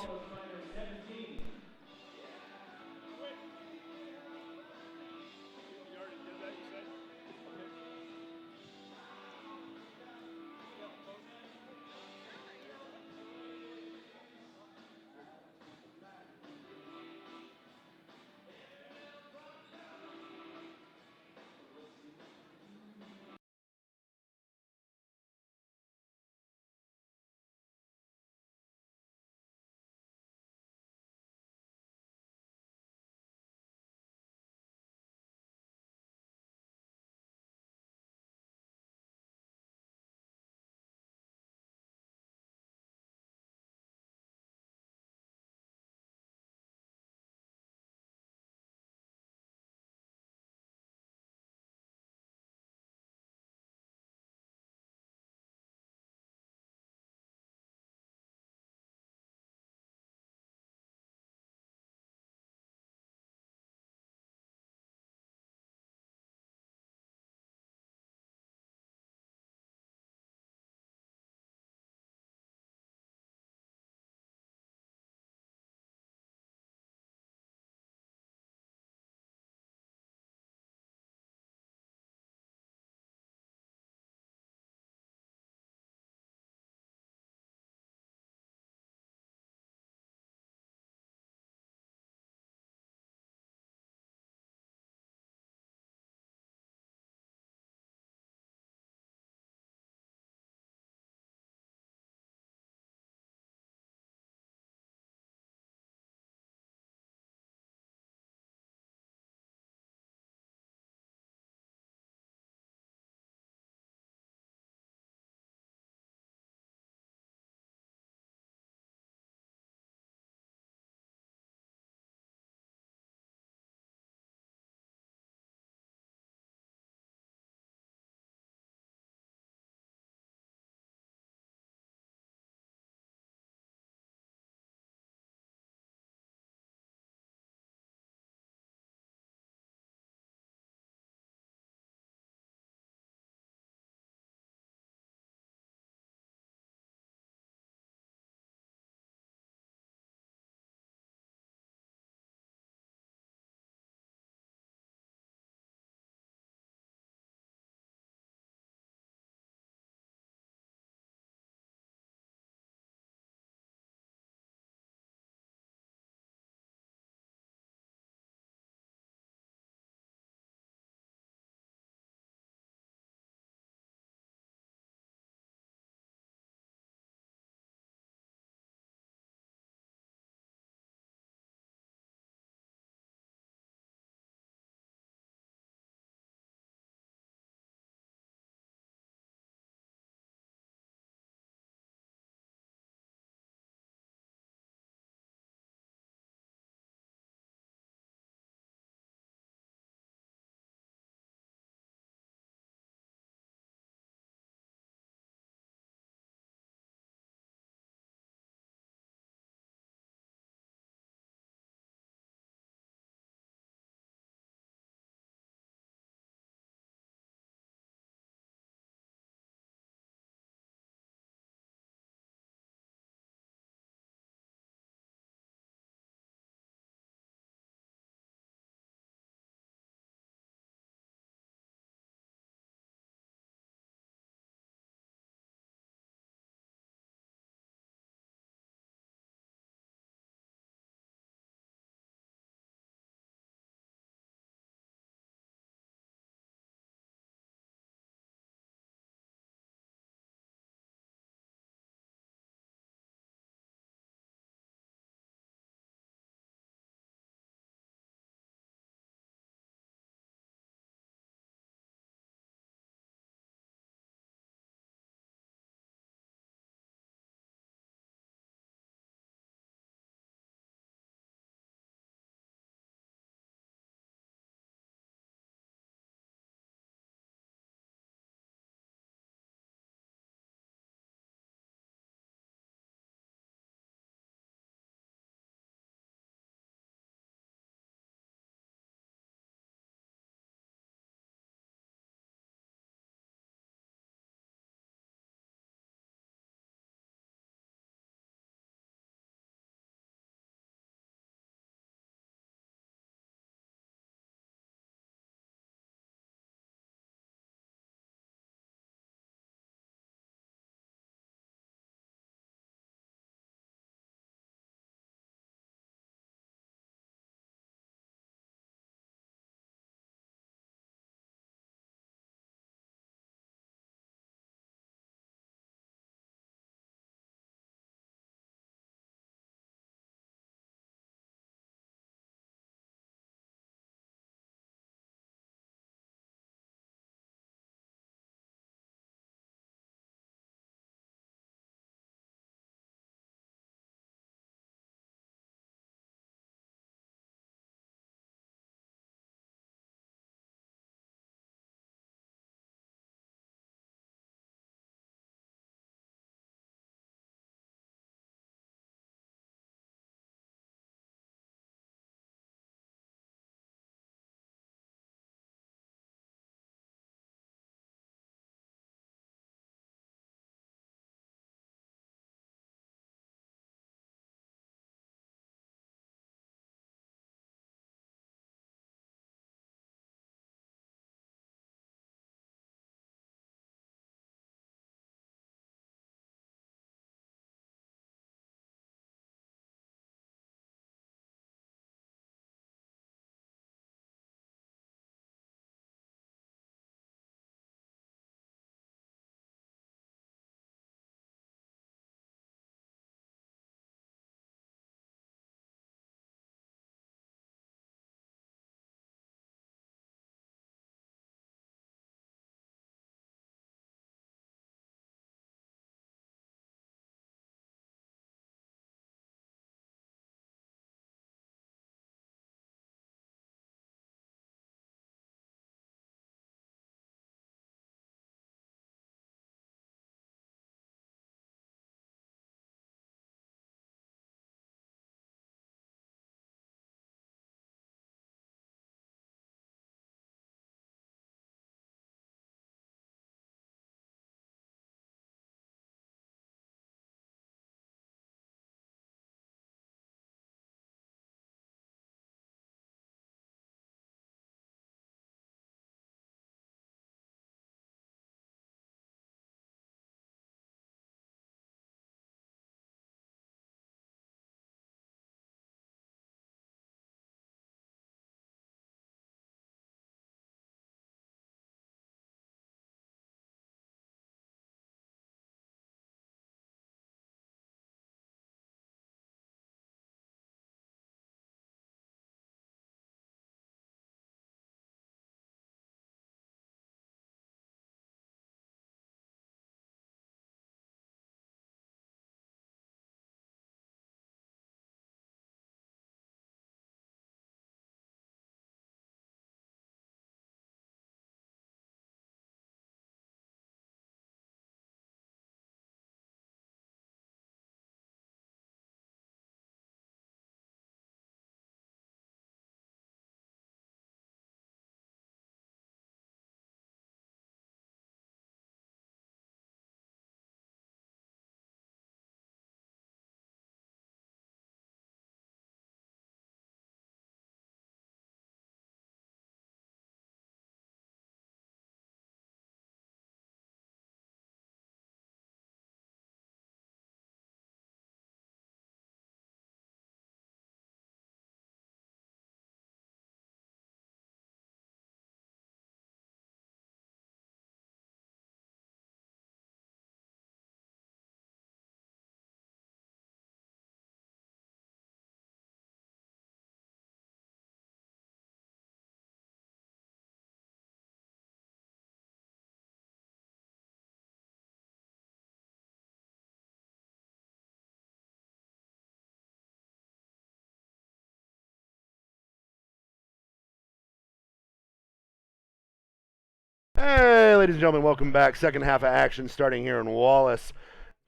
ladies and gentlemen, welcome back. Second half of action starting here in Wallace.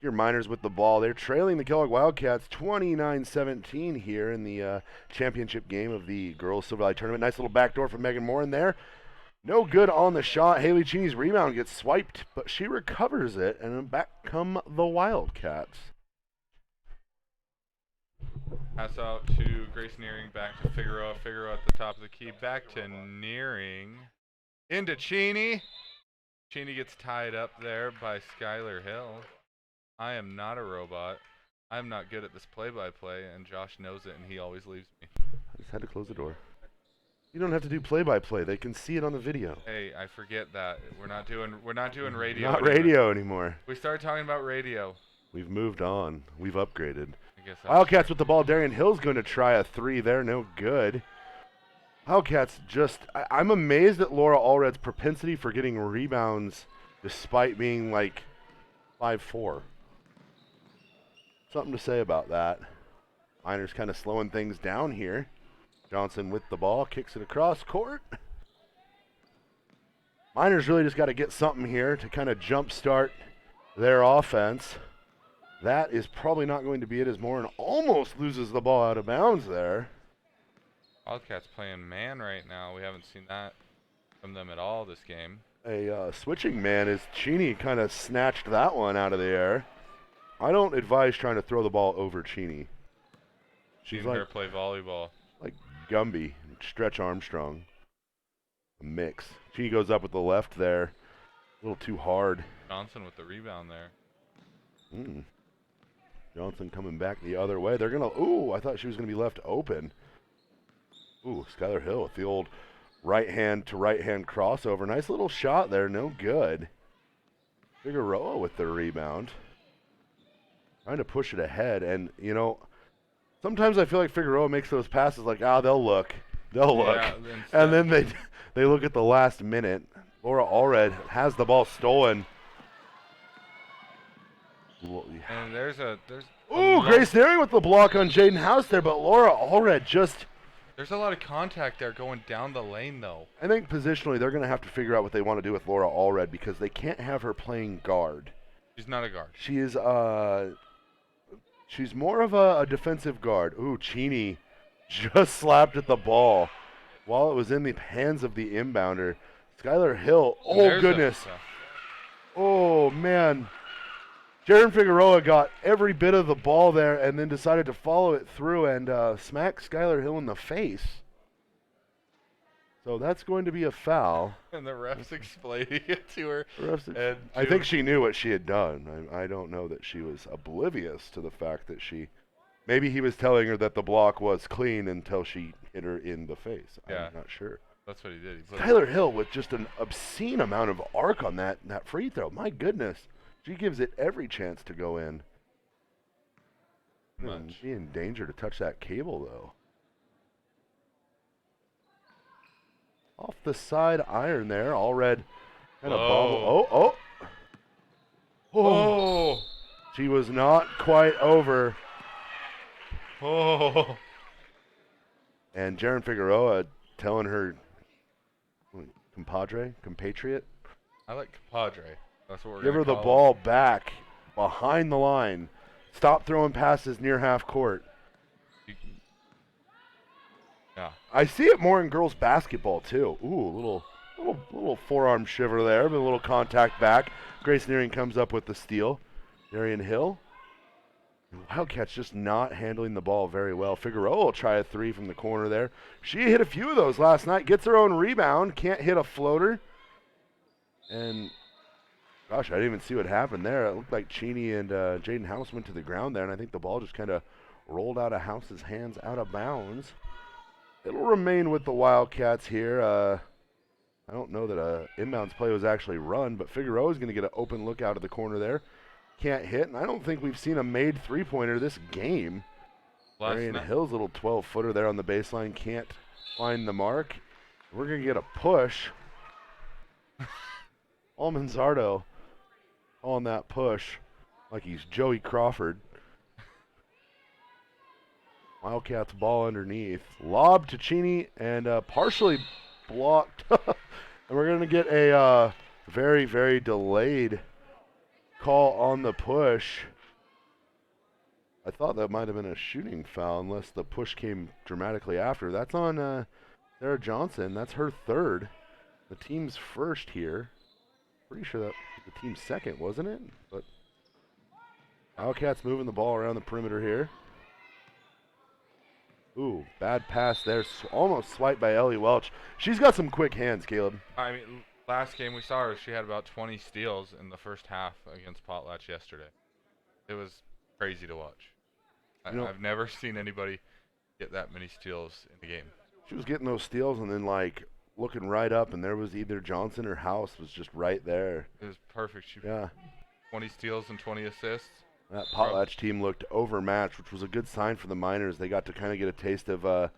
Your Miners with the ball. They're trailing the Kellogg Wildcats 29-17 here in the championship game of the Girls Silver Valley Tournament. Nice little backdoor from Megan Moore in there. No good on the shot. Haley Cheney's rebound gets swiped, but she recovers it, and then back come the Wildcats. Pass out to Grace Nearing, back to Figueroa. Figueroa at the top of the key, back to Nearing. Into Cheney. Cheney gets tied up there by Skylar Hill. I am not a robot. I'm not good at this play-by-play, and Josh knows it, and he always leaves me. I just had to close the door. You don't have to do play-by-play. They can see it on the video. Hey, I forget that. We're not doing radio. Not radio anymore. We started talking about radio. We've moved on. We've upgraded. I guess Wildcats with the ball. Darian Hill's going to try a three there. No good. Wildcats just... I'm amazed at Laura Allred's propensity for getting rebounds despite being like 5'4". Something to say about that. Miners kind of slowing things down here. Johnson with the ball, kicks it across court. Miners really just got to get something here to kind of jumpstart their offense. That is probably not going to be it, as Morin almost loses the ball out of bounds there. Wildcats playing man right now. We haven't seen that from them at all this game. A switching man as Cheney kind of snatched that one out of the air. I don't advise trying to throw the ball over Cheney. She's like her play volleyball. Like Gumby, Stretch Armstrong. A mix. Cheney goes up with the left there. A little too hard. Johnson with the rebound there. Johnson coming back the other way. They're going to... Ooh, I thought she was going to be left open. Ooh, Skylar Hill with the old right-hand to right-hand crossover. Nice little shot there. No good. Figueroa with the rebound. Trying to push it ahead. And, you know, sometimes I feel like Figueroa makes those passes like, they'll look. They'll look. And then they look at the last minute. Laura Allred has the ball stolen. And there's Grace Nearing with the block on Jaden House there, but Laura Allred just... There's a lot of contact there going down the lane, though. I think positionally they're going to have to figure out what they want to do with Laura Allred because they can't have her playing guard. She's not a guard. She is, she's more of a defensive guard. Ooh, Cheney just slapped at the ball while it was in the hands of the inbounder. Skylar Hill, oh goodness. Oh, man. Jaron Figueroa got every bit of the ball there and then decided to follow it through and smack Skylar Hill in the face. So that's going to be a foul. And the ref's explaining it to her. I think she knew what she had done. I don't know that she was oblivious to the fact that maybe he was telling her that the block was clean until she hit her in the face. Yeah. I'm not sure. That's what he did. Skylar Hill with just an obscene amount of arc on that free throw. My goodness. She gives it every chance to go in. Be in danger to touch that cable, though. Off the side iron there. Allred kind of bobble. Oh. She was not quite over. Oh. And Jaron Figueroa telling her compatriot. I like compadre. That's what we're Give her the ball back behind the line. Stop throwing passes near half court. Yeah. I see it more in girls basketball too. Ooh, little forearm shiver there, but a little contact back. Grace Nearing comes up with the steal. Darian Hill. Wildcats just not handling the ball very well. Figueroa will try a three from the corner there. She hit a few of those last night. Gets her own rebound. Can't hit a floater. And gosh, I didn't even see what happened there. It looked like Cheney and Jaden House went to the ground there, and I think the ball just kind of rolled out of House's hands out of bounds. It'll remain with the Wildcats here. I don't know that a inbounds play was actually run, but Figueroa is going to get an open look out of the corner there. Can't hit, and I don't think we've seen a made three-pointer this game. Darian Hill's little 12-footer there on the baseline can't find the mark. We're going to get a push. Almanzardo on that push like he's Joey Crawford. Wildcats ball underneath. Lob to Cheney and partially blocked. And we're going to get a Very, very delayed call on the push. I thought that might have been a shooting foul unless the push came dramatically after. That's on Sarah Johnson. That's her third. The team's first here. Pretty sure that was the team's second, wasn't it? But Wildcats moving the ball around the perimeter here. Ooh, bad pass there. Almost swiped by Ellie Welch. She's got some quick hands, Caleb. I mean, last game we saw her, she had about 20 steals in the first half against Potlatch yesterday. It was crazy to watch. I've never seen anybody get that many steals in the game. She was getting those steals and then, like, looking right up, and there was either Johnson or House was just right there. It was perfect. Yeah. 20 steals and 20 assists. That Potlatch team looked overmatched, which was a good sign for the Miners. They got to kind of get a taste of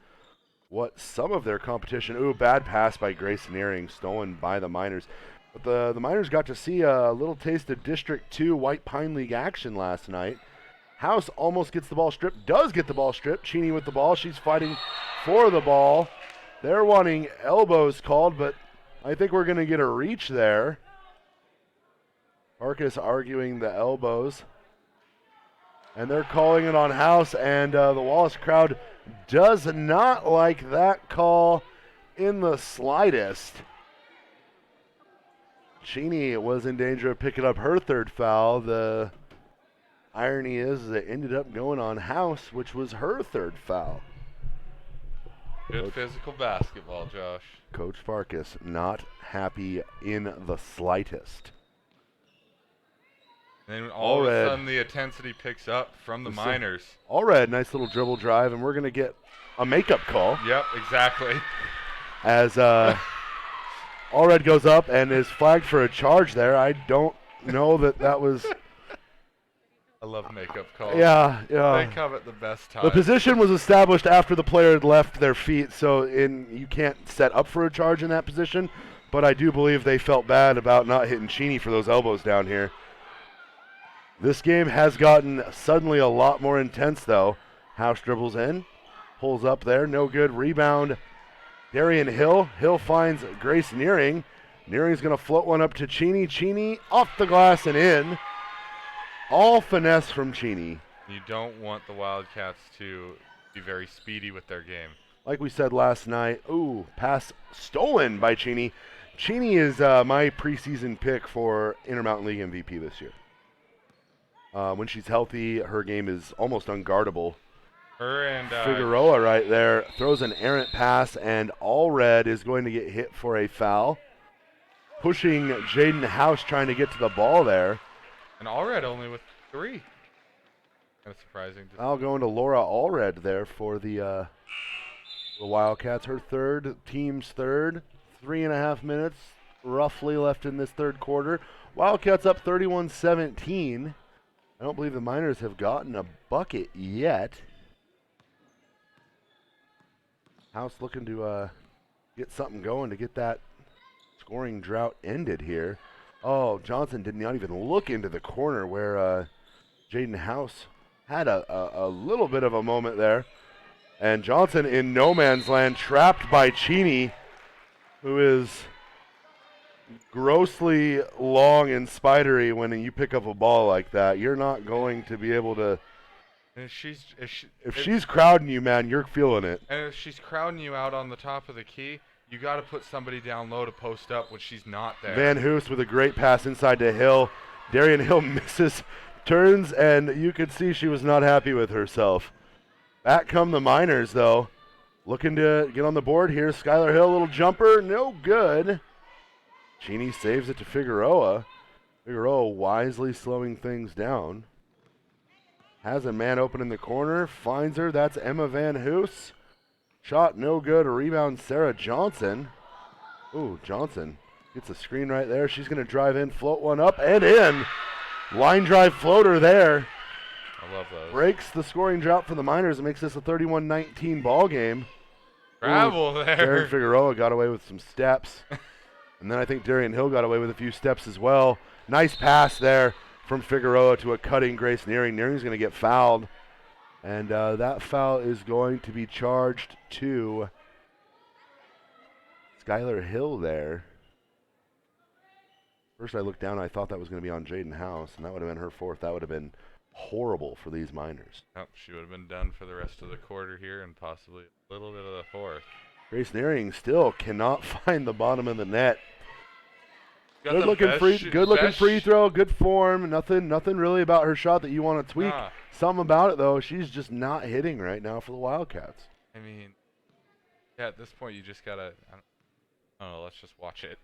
what some of their competition. Ooh, bad pass by Grace Nearing, stolen by the Miners. But the Miners got to see a little taste of District 2 White Pine League action last night. House almost gets the ball stripped, does get the ball stripped. Cheney with the ball. She's fighting for the ball. They're wanting elbows called, but I think we're going to get a reach there. Marcus arguing the elbows. And they're calling it on House, and the Wallace crowd does not like that call in the slightest. Cheney was in danger of picking up her third foul. The irony is it ended up going on House, which was her third foul. Good physical basketball, Josh. Coach Farkas not happy in the slightest. And then all of a sudden the intensity picks up from the Miners. Allred, nice little dribble drive, and we're going to get a makeup call. Yep, exactly. As Allred goes up and is flagged for a charge there. I don't know that was... I love makeup calls. Yeah. They come at the best time. The position was established after the player had left their feet, so you can't set up for a charge in that position. But I do believe they felt bad about not hitting Cheney for those elbows down here. This game has gotten suddenly a lot more intense, though. House dribbles in, pulls up there, no good. Rebound, Darian Hill. Hill finds Grace Nearing. Nearing's going to float one up to Cheney. Cheney off the glass and in. All finesse from Cheney. You don't want the Wildcats to be very speedy with their game. Like we said last night, ooh, pass stolen by Cheney. Cheney is my preseason pick for Intermountain League MVP this year. When she's healthy, her game is almost unguardable. Her and Figueroa right there throws an errant pass, and Allred is going to get hit for a foul. Pushing Jaden House, trying to get to the ball there. And Allred only with 3. Kind of surprising. I'll go into Laura Allred there for the Wildcats. Her third, team's third. 3.5 minutes roughly left in this third quarter. Wildcats up 31-17. I don't believe the Miners have gotten a bucket yet. House looking to get something going to get that scoring drought ended here. Oh, Johnson did not even look into the corner where Jaden House had a little bit of a moment there. And Johnson in no man's land, trapped by Cheney, who is grossly long and spidery. When you pick up a ball like that, you're not going to be able to. And if she's crowding you, man, you're feeling it. And if she's crowding you out on the top of the key, you got to put somebody down low to post up when she's not there. Van Hoos with a great pass inside to Hill. Darian Hill misses, turns, and you could see she was not happy with herself. Back come the Miners, though. Looking to get on the board here. Skylar Hill, little jumper, no good. Cheney saves it to Figueroa. Figueroa wisely slowing things down. Has a man open in the corner, finds her. That's Emma Van Hoos. Shot no good. A rebound, Sarah Johnson. Ooh, Johnson gets a screen right there. She's going to drive in, float one up, and in. Line drive floater there. I love those. Breaks the scoring drought for the Miners and makes this a 31-19 ball game. Travel there. Darren Figueroa got away with some steps. And then I think Darian Hill got away with a few steps as well. Nice pass there from Figueroa to a cutting Grace Nearing. Nearing's going to get fouled. And that foul is going to be charged to Skylar Hill there. First I looked down and I thought that was going to be on Jaden House, and that would have been her fourth. That would have been horrible for these Miners. Oh, she would have been done for the rest of the quarter here and possibly a little bit of the fourth. Grace Nearing still cannot find the bottom of the net. Got Good looking free throw, good form. Nothing really about her shot that you want to tweak. Nah. Something about it though, she's just not hitting right now for the Wildcats. I mean, yeah, at this point you just gotta, I don't know, let's just watch it.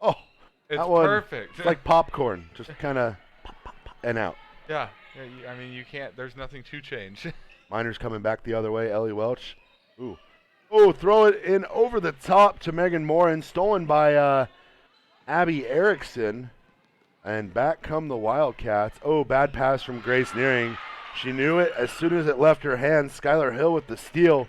Oh, It's that one, perfect. it's like popcorn, just kind of pop, pop, pop, and out. Yeah, I mean, you can't, there's nothing to change. Miners coming back the other way, Ellie Welch. Ooh. Oh, throw it in over the top to Megan Morin, stolen by Abby Erickson. And back come the Wildcats. Oh, bad pass from Grace Nearing. She knew it as soon as it left her hands. Skylar Hill with the steal.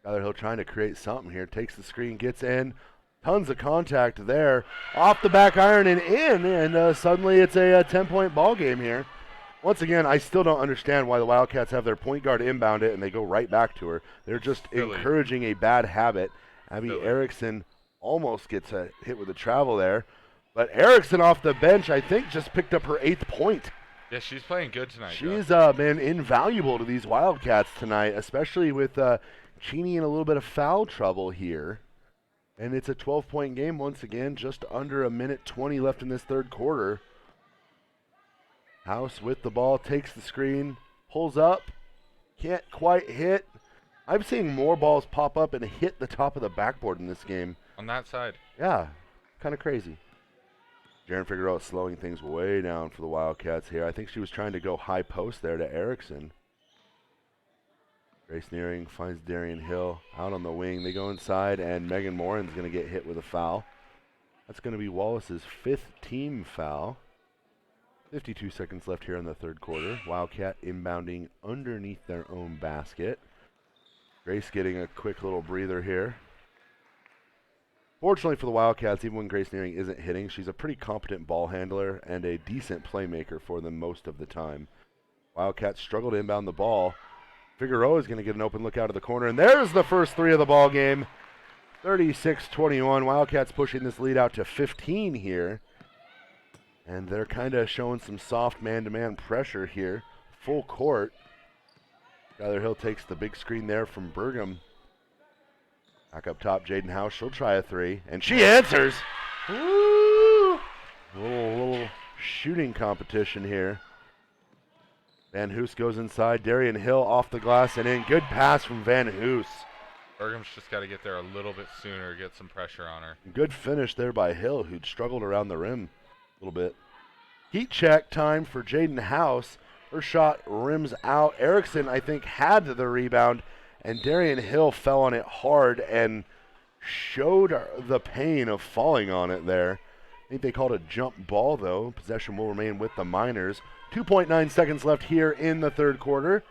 Skylar Hill trying to create something here. Takes the screen, gets in. Tons of contact there. Off the back iron and in. And suddenly it's a 10-point ball game here. Once again, I still don't understand why the Wildcats have their point guard inbound it and they go right back to her. They're just encouraging a bad habit. Abby Erickson almost gets hit with a travel there. But Erickson off the bench, I think, just picked up her 8th point. Yeah, she's playing good tonight. She's been invaluable to these Wildcats tonight, especially with Cheney in a little bit of foul trouble here. And it's a 12-point game once again, just under a minute 20 left in this third quarter. House with the ball, takes the screen, pulls up, can't quite hit. I've seen more balls pop up and hit the top of the backboard in this game. On that side. Yeah, kind of crazy. Jaren Figueroa slowing things way down for the Wildcats here. I think she was trying to go high post there to Erickson. Grace Nearing finds Darian Hill out on the wing. They go inside, and Megan Morin's going to get hit with a foul. That's going to be Wallace's 5th team foul. 52 seconds left here in the third quarter. Wildcat inbounding underneath their own basket. Grace getting a quick little breather here. Fortunately for the Wildcats, even when Grace Nearing isn't hitting, she's a pretty competent ball handler and a decent playmaker for them most of the time. Wildcats struggle to inbound the ball. Figueroa is going to get an open look out of the corner, and there's the first 3 of the ball game. 36-21. Wildcats pushing this lead out to 15 here. And they're kind of showing some soft man-to-man pressure here. Full court. Skylar Hill takes the big screen there from Burgum. Back up top, Jaden House. She'll try a 3. And she answers. Woo! Little shooting competition here. Van Hoos goes inside. Darian Hill off the glass and in. Good pass from Van Hoos. Burgum's just got to get there a little bit sooner, get some pressure on her. Good finish there by Hill, who'd struggled around the rim a little bit. Heat check time for Jaden House. Her shot rims out. Erickson, I think, had the rebound, and Darian Hill fell on it hard and showed the pain of falling on it there. I think they called a jump ball, though. Possession will remain with the Miners. 2.9 seconds left here in the third quarter.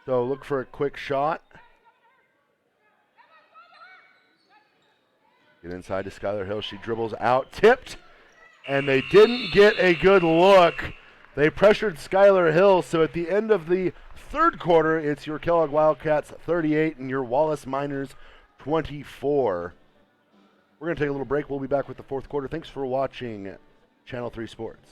So look for a quick shot. Get inside to Skylar Hill. She dribbles out, tipped, and they didn't get a good look. They pressured Skylar Hill, so at the end of the third quarter, it's your Kellogg Wildcats 38 and your Wallace Miners 24. We're going to take a little break. We'll be back with the fourth quarter. Thanks for watching Channel 3 Sports.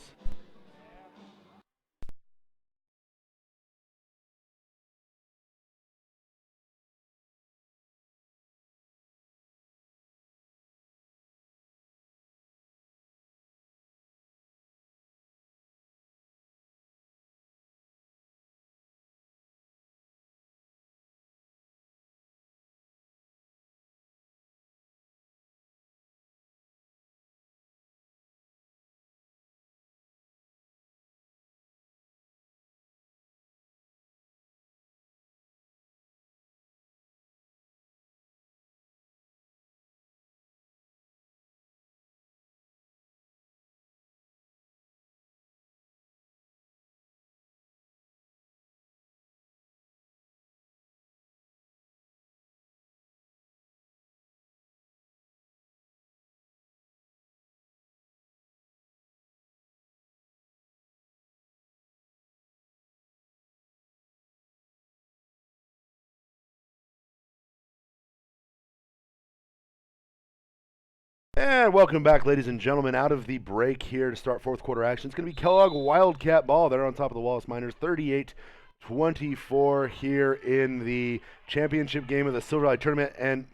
And welcome back, ladies and gentlemen, out of the break here to start fourth quarter action. It's going to be Kellogg Wildcat ball. They're on top of the Wallace Miners, 38-24 here in the championship game of the Silver Valley Tournament. And,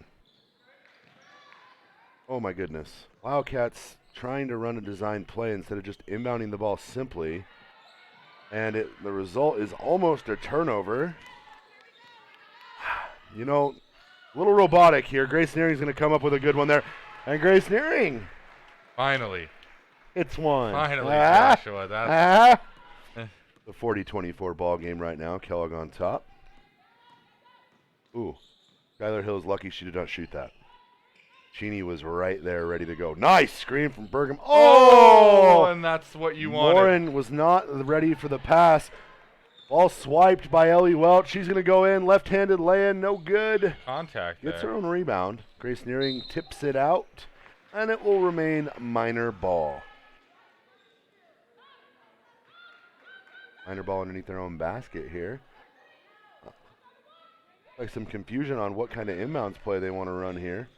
oh my goodness, Wildcats trying to run a design play instead of just inbounding the ball simply. And the result is almost a turnover. You know, a little robotic here. Grace Nearing's going to come up with a good one there. And Grace Nearing. Finally. It's one. Finally, Joshua. The 40-24 ball game right now. Kellogg on top. Ooh. Skylar Hill's lucky she did not shoot that. Cheney was right there ready to go. Nice screen from Bergam. Oh! And that's what you wanted. Morin was not ready for the pass. Ball swiped by Ellie Welch. She's going to go in. Left-handed lay-in. No good. Contact Gets there. her own rebound. Grace Nearing tips it out, and it will remain Miner ball. Miner ball underneath their own basket here. Like some confusion on what kind of inbounds play they want to run here.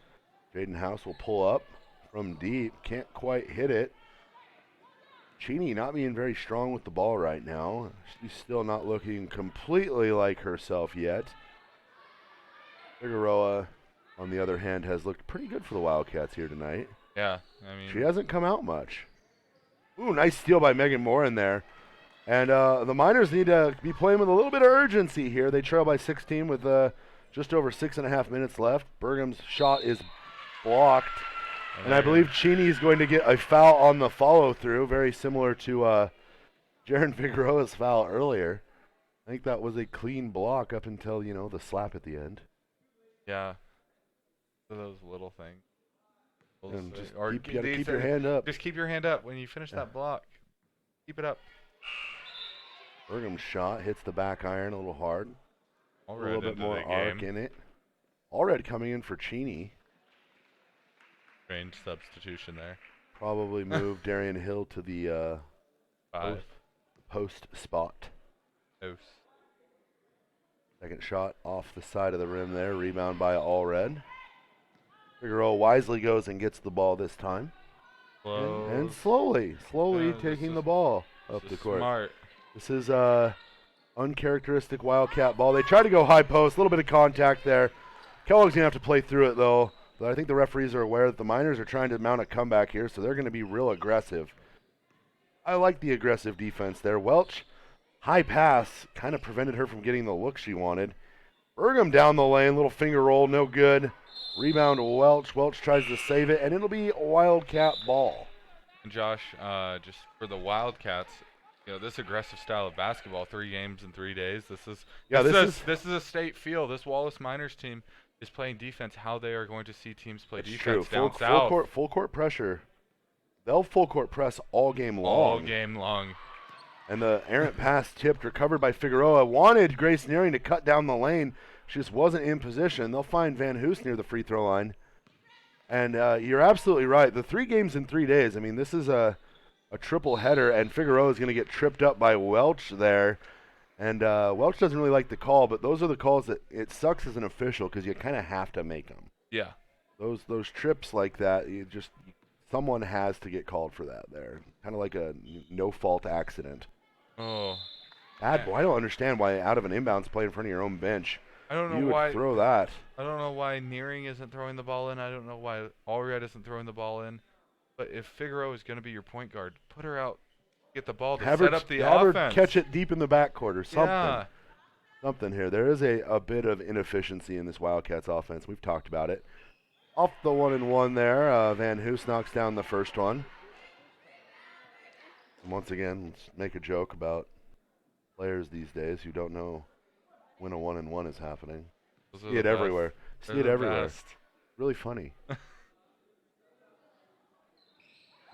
Jaden House will pull up from deep. Can't quite hit it. Cheney not being very strong with the ball right now. She's still not looking completely like herself yet. Figueroa, on the other hand, has looked pretty good for the Wildcats here tonight. Yeah, I mean, she hasn't come out much. Ooh, nice steal by Megan Moore in there. And the Miners need to be playing with a little bit of urgency here. They trail by 16 with just over 6.5 minutes left. Bergam's shot is blocked. And I believe Cheney is going to get a foul on the follow-through, very similar to Jaren Figueroa's foul earlier. I think that was a clean block up until, the slap at the end. Yeah. So those little things. And just keep your hand up. Just keep your hand up when you finish that block. Keep it up. Bergam's shot hits the back iron a little hard. A little bit more arc in it. Allred coming in for Cheney. Strange substitution there. Probably move Darian Hill to the post spot. Second shot off the side of the rim there. Rebound by Allred. Figueroa wisely goes and gets the ball this time. And slowly taking the ball up the court. Smart. This is uncharacteristic Wildcat ball. They try to go high post. A little bit of contact there. Kellogg's going to have to play through it, though. But I think the referees are aware that the Miners are trying to mount a comeback here, so they're going to be real aggressive. I like the aggressive defense there. Welch, high pass, kind of prevented her from getting the look she wanted. Bergam down the lane, little finger roll, no good. Rebound to Welch. Welch tries to save it, and it'll be a Wildcat ball. And Josh, just for the Wildcats, this aggressive style of basketball, 3 games in 3 days. This is a state feel. This Wallace Miners team is playing defense how they are going to see teams play defense down south. Full court pressure. They'll full court press all game long. All game long. And the errant pass tipped, recovered by Figueroa. Wanted Grace Nearing to cut down the lane. She just wasn't in position. They'll find Van Hoos near the free throw line. And you're absolutely right. The 3 games in 3 days, I mean, this is a triple header, and Figueroa is going to get tripped up by Welch there. And Welch doesn't really like the call, but those are the calls that it sucks as an official because you kind of have to make them. Yeah. Those trips like that, someone has to get called for that there. Kind of like a no-fault accident. Oh. I don't understand why out of an inbounds play in front of your own bench, I don't know you why would throw that. I don't know why Nearing isn't throwing the ball in. I don't know why Allred isn't throwing the ball in. But if Figueroa is going to be your point guard, put her out. Get the ball to set up the offense. Have her catch it deep in the backcourt or something. Yeah. Something here. There is a bit of inefficiency in this Wildcats offense. We've talked about it. Off the 1-and-1 there. Van Hoos knocks down the first one. And once again, let's make a joke about players these days who don't know when a 1-and-1 is happening. See it everywhere. See it everywhere. Really funny.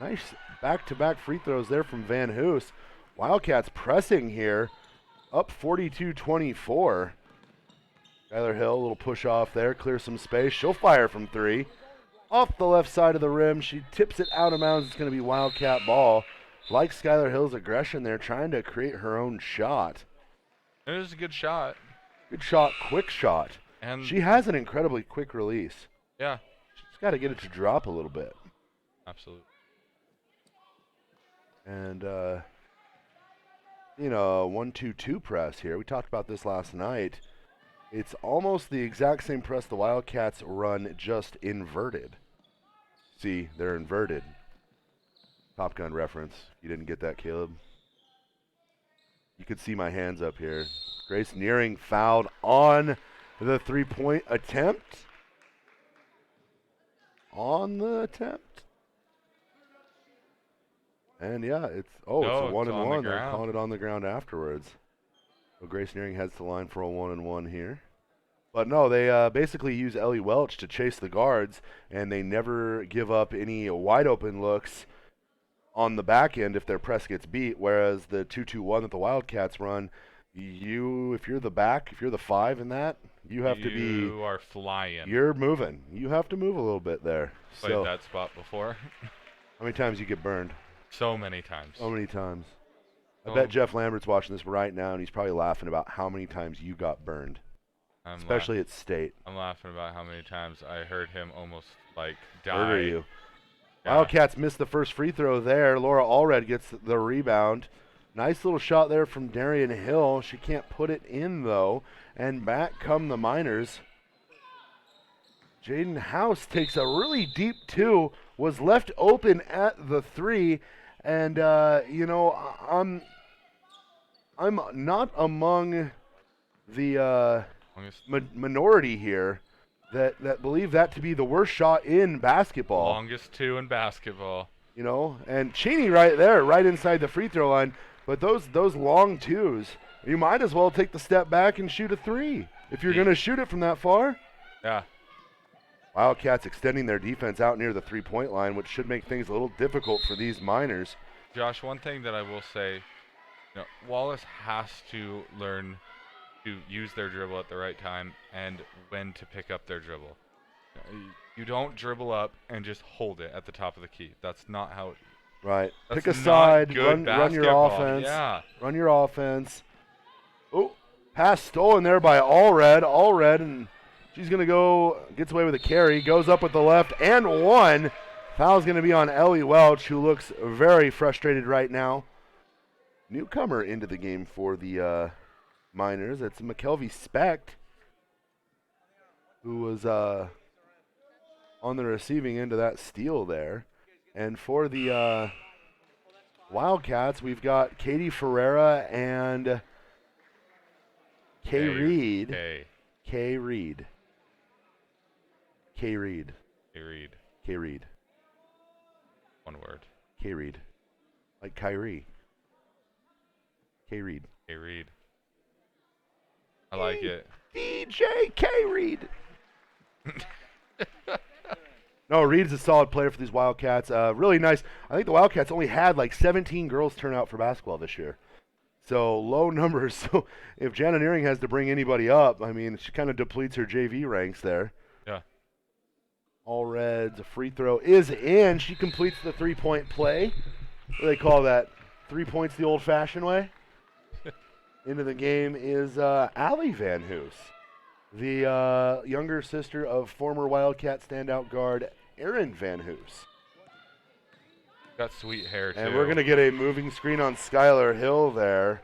Nice back-to-back free throws there from Van Hoos. Wildcats pressing here, up 42-24. Skylar Hill, a little push off there, clears some space. She'll fire from 3. Off the left side of the rim, she tips it out of bounds. It's going to be Wildcat ball. Like Skylar Hill's aggression there, trying to create her own shot. It was a good shot. Good shot, quick shot. And she has an incredibly quick release. Yeah. She's got to get it to drop a little bit. Absolutely. And, 1-2-2 press here. We talked about this last night. It's almost the exact same press the Wildcats run, just inverted. See, they're inverted. Top Gun reference. You didn't get that, Caleb? You could see my hands up here. Grace Nearing fouled on the three-point attempt. On the attempt. And yeah, it's a 1-and-1. They're calling it on the ground afterwards. So Grace Nearing heads to the line for a 1-and-1 here. But no, they basically use Ellie Welch to chase the guards, and they never give up any wide open looks on the back end if their press gets beat. Whereas the 2-2-1 that the Wildcats run, if you're the back, if you're the 5 in that, you have to be. You are flying. You're moving. You have to move a little bit there. Played that spot before. How many times you get burned? So many times. So many times. I bet Jeff Lambert's watching this right now, and he's probably laughing about how many times you got burned, especially at State. I'm laughing about how many times I heard him almost, die. Murder you. Yeah. Wildcats missed the first free throw there. Laura Allred gets the rebound. Nice little shot there from Darian Hill. She can't put it in, though. And back come the Miners. Jaden House takes a really deep 2, was left open at the 3. And, I'm not among the minority here that believe that to be the worst shot in basketball. Longest 2 in basketball. And Cheney right there, right inside the free throw line. But those long 2s, you might as well take the step back and shoot a 3 if you're going to shoot it from that far. Yeah. Wildcats extending their defense out near the three-point line, which should make things a little difficult for these Miners. Josh, one thing that I will say, Wallace has to learn to use their dribble at the right time and when to pick up their dribble. You don't dribble up and just hold it at the top of the key. That's not how it. Right. Pick a side, run your offense. Yeah. Run your offense. Oh, pass stolen there by Allred, and she's going to go, gets away with a carry, goes up with the left, and 1. Foul's going to be on Ellie Welch, who looks very frustrated right now. Newcomer into the game for the Miners. It's McKelvey Specht, who was on the receiving end of that steal there. And for the Wildcats, we've got Katie Ferreira and Kay Reed. Kay Reed. One word. Kay Reed. Like Kyrie. Kay Reed. I like it. DJ Kay Reed. No, Reed's a solid player for these Wildcats. Really nice. I think the Wildcats only had 17 girls turn out for basketball this year. So low numbers. So if Jana Nearing has to bring anybody up, she kind of depletes her JV ranks there. Yeah. All Reds, a free throw is in. She completes the three-point play. What do they call that? 3 points the old-fashioned way? Into the game is Allie Van Hoos, the younger sister of former Wildcat standout guard Aaron Van Hoos. Got sweet hair, too. And we're going to get a moving screen on Skylar Hill there.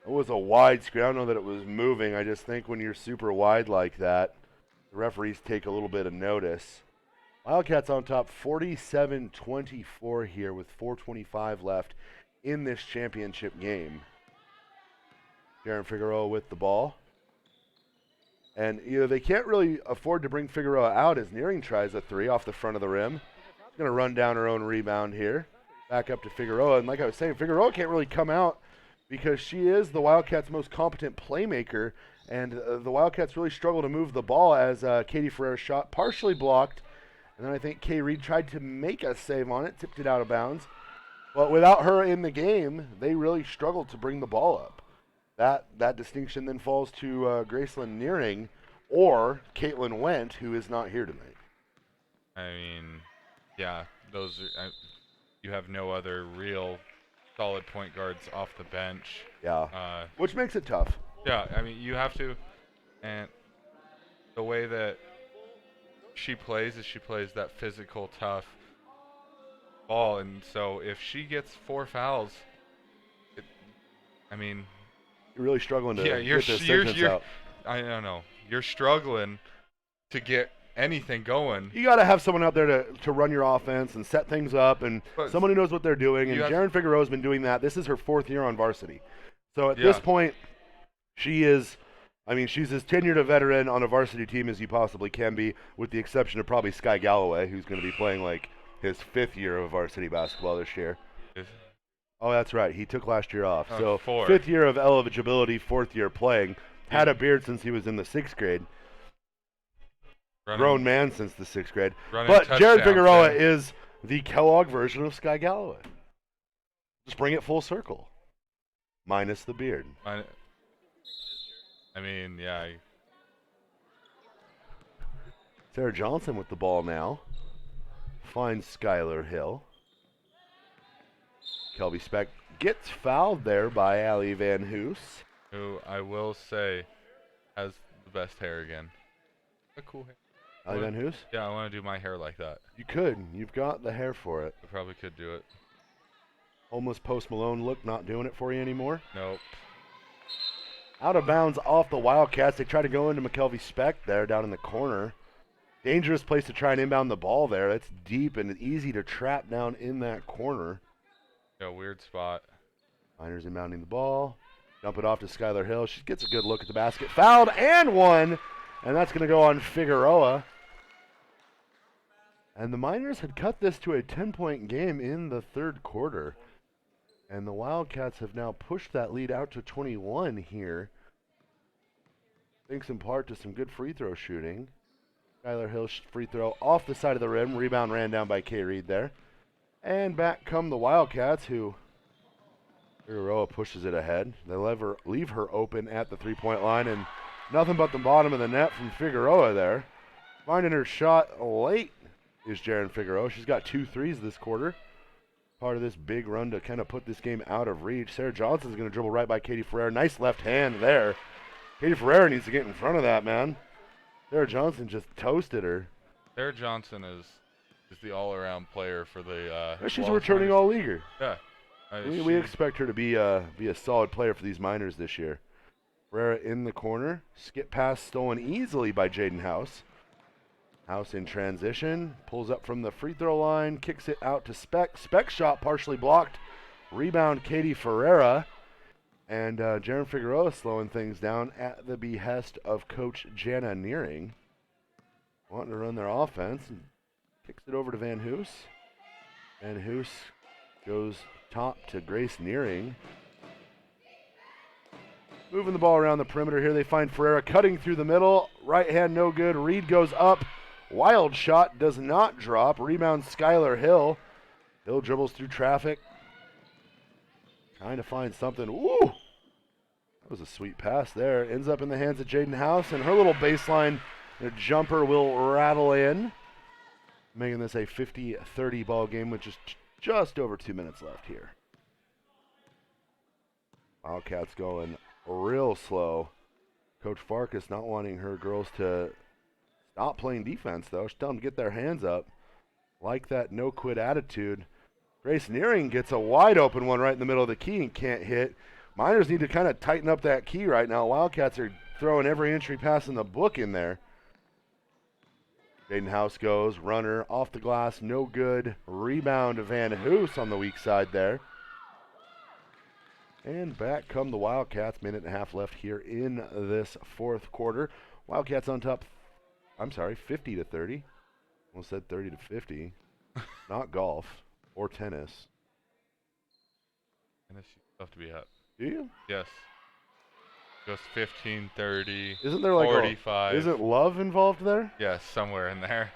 It was a wide screen. I don't know that it was moving. I just think when you're super wide like that, the referees take a little bit of notice. Wildcats on top 47-24 here with 4:25 left in this championship game. Darren Figueroa with the ball. And they can't really afford to bring Figueroa out as Nearing tries a 3 off the front of the rim. She's going to run down her own rebound here. Back up to Figueroa. And like I was saying, Figueroa can't really come out because she is the Wildcats' most competent playmaker. And the Wildcats really struggle to move the ball as Katie Ferrera's shot partially blocked. And then I think Kay Reed tried to make a save on it, tipped it out of bounds. But without her in the game, they really struggled to bring the ball up. That distinction then falls to Graceland Nearing or Caitlin Wendt, who is not here tonight. Yeah, those are, you have no other real solid point guards off the bench. Yeah, which makes it tough. Yeah, you have to, and the way that she plays is she plays that physical, tough, ball, and so if she gets 4 fouls, I mean, You're really struggling to yeah, get this sentence out. I don't know. You're struggling to get anything going. You got to have someone out there to run your offense and set things up, and But someone who knows what they're doing. And Jaren Figueroa's been doing that. This is her 4th year on varsity. So at this point, she's as tenured a veteran on a varsity team as you possibly can be, with the exception of probably Sky Galloway, who's going to be playing like his 5th year of varsity basketball this year. Oh, that's right. He took last year off. So 5th year of eligibility, 4th year playing. Had a beard since he was in the 6th grade. Grown man since the 6th grade. But Jared Figueroa is the Kellogg version of Sky Galloway. Just bring it full circle. Minus the beard. I mean, yeah. Sarah Johnson with the ball now. Finds Skylar Hill. Kelby Speck gets fouled there by Allie Van Hoos. Who I will say has the best hair again. A cool hair. Allie Van Hoos? Yeah, I want to do my hair like that. You could. You've got the hair for it. I probably could do it. Almost Post Malone look, not doing it for you anymore? Nope. Out of bounds off the Wildcats. They try to go into McKelvey Speck there down in the corner. Dangerous place to try and inbound the ball there. It's deep and easy to trap down in that corner. Yeah, weird spot. Miners inbounding the ball. Dump it off to Skylar Hill. She gets a good look at the basket. Fouled and one. And that's going to go on Figueroa. And the Miners had cut this to a 10-point game in the 3rd quarter. And the Wildcats have now pushed that lead out to 21 here. Thanks in part to some good free throw shooting. Skylar Hill free throw off the side of the rim. Rebound ran down by Kay Reed there. And back come the Wildcats, who Figueroa pushes it ahead. They leave her open at the 3-point line, and nothing but the bottom of the net from Figueroa there. Finding her shot late is Jaren Figueroa. She's got 2 threes this quarter. Part of this big run to kind of put this game out of reach. Sarah Johnson's going to dribble right by Katie Ferrer. Nice left hand there. Katie Ferrer needs to get in front of that, man. Sarah Johnson just toasted her. Sarah Johnson is the all-around player for the. She's a returning all-leaguer. Yeah. We expect her to be a solid player for these Miners this year. Ferreira in the corner. Skip pass stolen easily by Jaden House. House in transition. Pulls up from the free throw line. Kicks it out to Speck. Speck shot partially blocked. Rebound Katie Ferreira. And Jaren Figueroa slowing things down at the behest of Coach Jana Nearing. Wanting to run their offense. And kicks it over to Van Hoos. Van Hoos goes top to Grace Nearing. Moving the ball around the perimeter here. They find Ferreira cutting through the middle. Right hand no good. Reed goes up. Wild shot does not drop. Rebound Skylar Hill. Hill dribbles through traffic. Trying to find something. Woo! That was a sweet pass there. Ends up in the hands of Jaden House, and her little baseline jumper will rattle in, making this a 50-30 ball game with just over 2 minutes left here. Wildcats going real slow. Coach Farkas not wanting her girls to stop playing defense, though. She's telling them to get their hands up. Like that no-quit attitude. Grace Nearing gets a wide open one right in the middle of the key and can't hit. Miners need to kind of tighten up that key right now. Wildcats are throwing every entry pass in the book in there. Jaden House goes, runner off the glass, no good. Rebound to Van Hoos on the weak side there. And back come the Wildcats. Minute and a half left here in this 4th quarter. Wildcats on top, 50-30. Almost said 30-50. Not golf or tennis. Tennis you have to be up. Do you? Yes. Goes 15, 30, Isn't there like 45. Isn't love involved there? Yes, somewhere in there.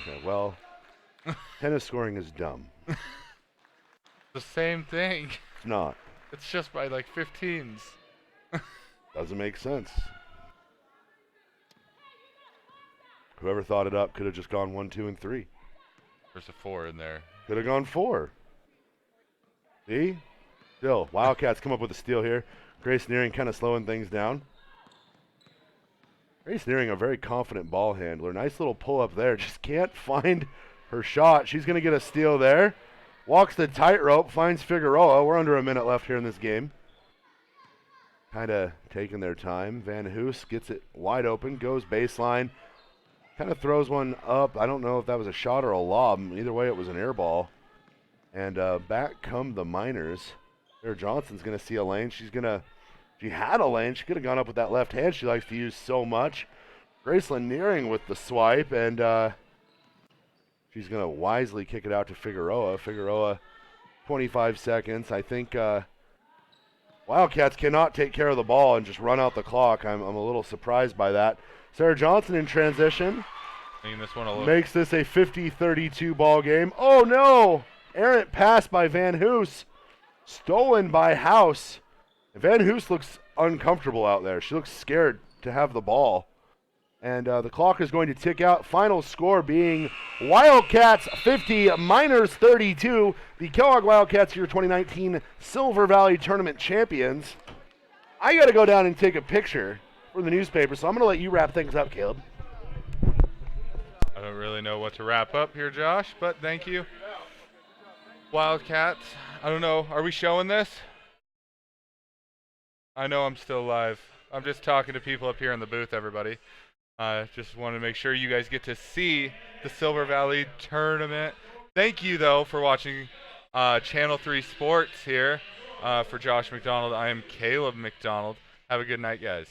Okay, well, tennis scoring is dumb. The same thing. It's not. It's just by like 15s. Doesn't make sense. Whoever thought it up could have just gone 1, 2, and 3. There's a 4 in there. Could have gone 4. See? Still, Wildcats come up with a steal here. Grace Nearing kind of slowing things down. Grace Nearing, a very confident ball handler. Nice little pull up there. Just can't find her shot. She's going to get a steal there. Walks the tightrope, finds Figueroa. We're under a minute left here in this game. Kind of taking their time. Van Hoos gets it wide open, goes baseline. Kind of throws one up. I don't know if that was a shot or a lob. Either way, it was an air ball. And back come the Miners. Sarah Johnson's going to see a lane. She had a lane. She could have gone up with that left hand she likes to use so much. Graceland Nearing with the swipe, and she's going to wisely kick it out to Figueroa. Figueroa, 25 seconds. I think Wildcats cannot take care of the ball and just run out the clock. I'm a little surprised by that. Sarah Johnson in transition. This one makes this a 50-32 ball game. Oh, no! Errant pass by Van Hoos. Stolen by House. Van Hoos looks uncomfortable out there. She looks scared to have the ball. And the clock is going to tick out. Final score being Wildcats 50, Miners 32. The Kellogg Wildcats, your 2019 Silver Valley Tournament champions. I got to go down and take a picture for the newspaper, so I'm going to let you wrap things up, Caleb. I don't really know what to wrap up here, Josh, but thank you. Wildcats, I don't know, are we showing this? I know I'm still live. I'm just talking to people up here in the booth, everybody. Just want to make sure you guys get to see the Silver Valley Tournament. Thank you, though, for watching Channel 3 Sports here. For Josh McDonald, I am Caleb McDonald. Have a good night, guys.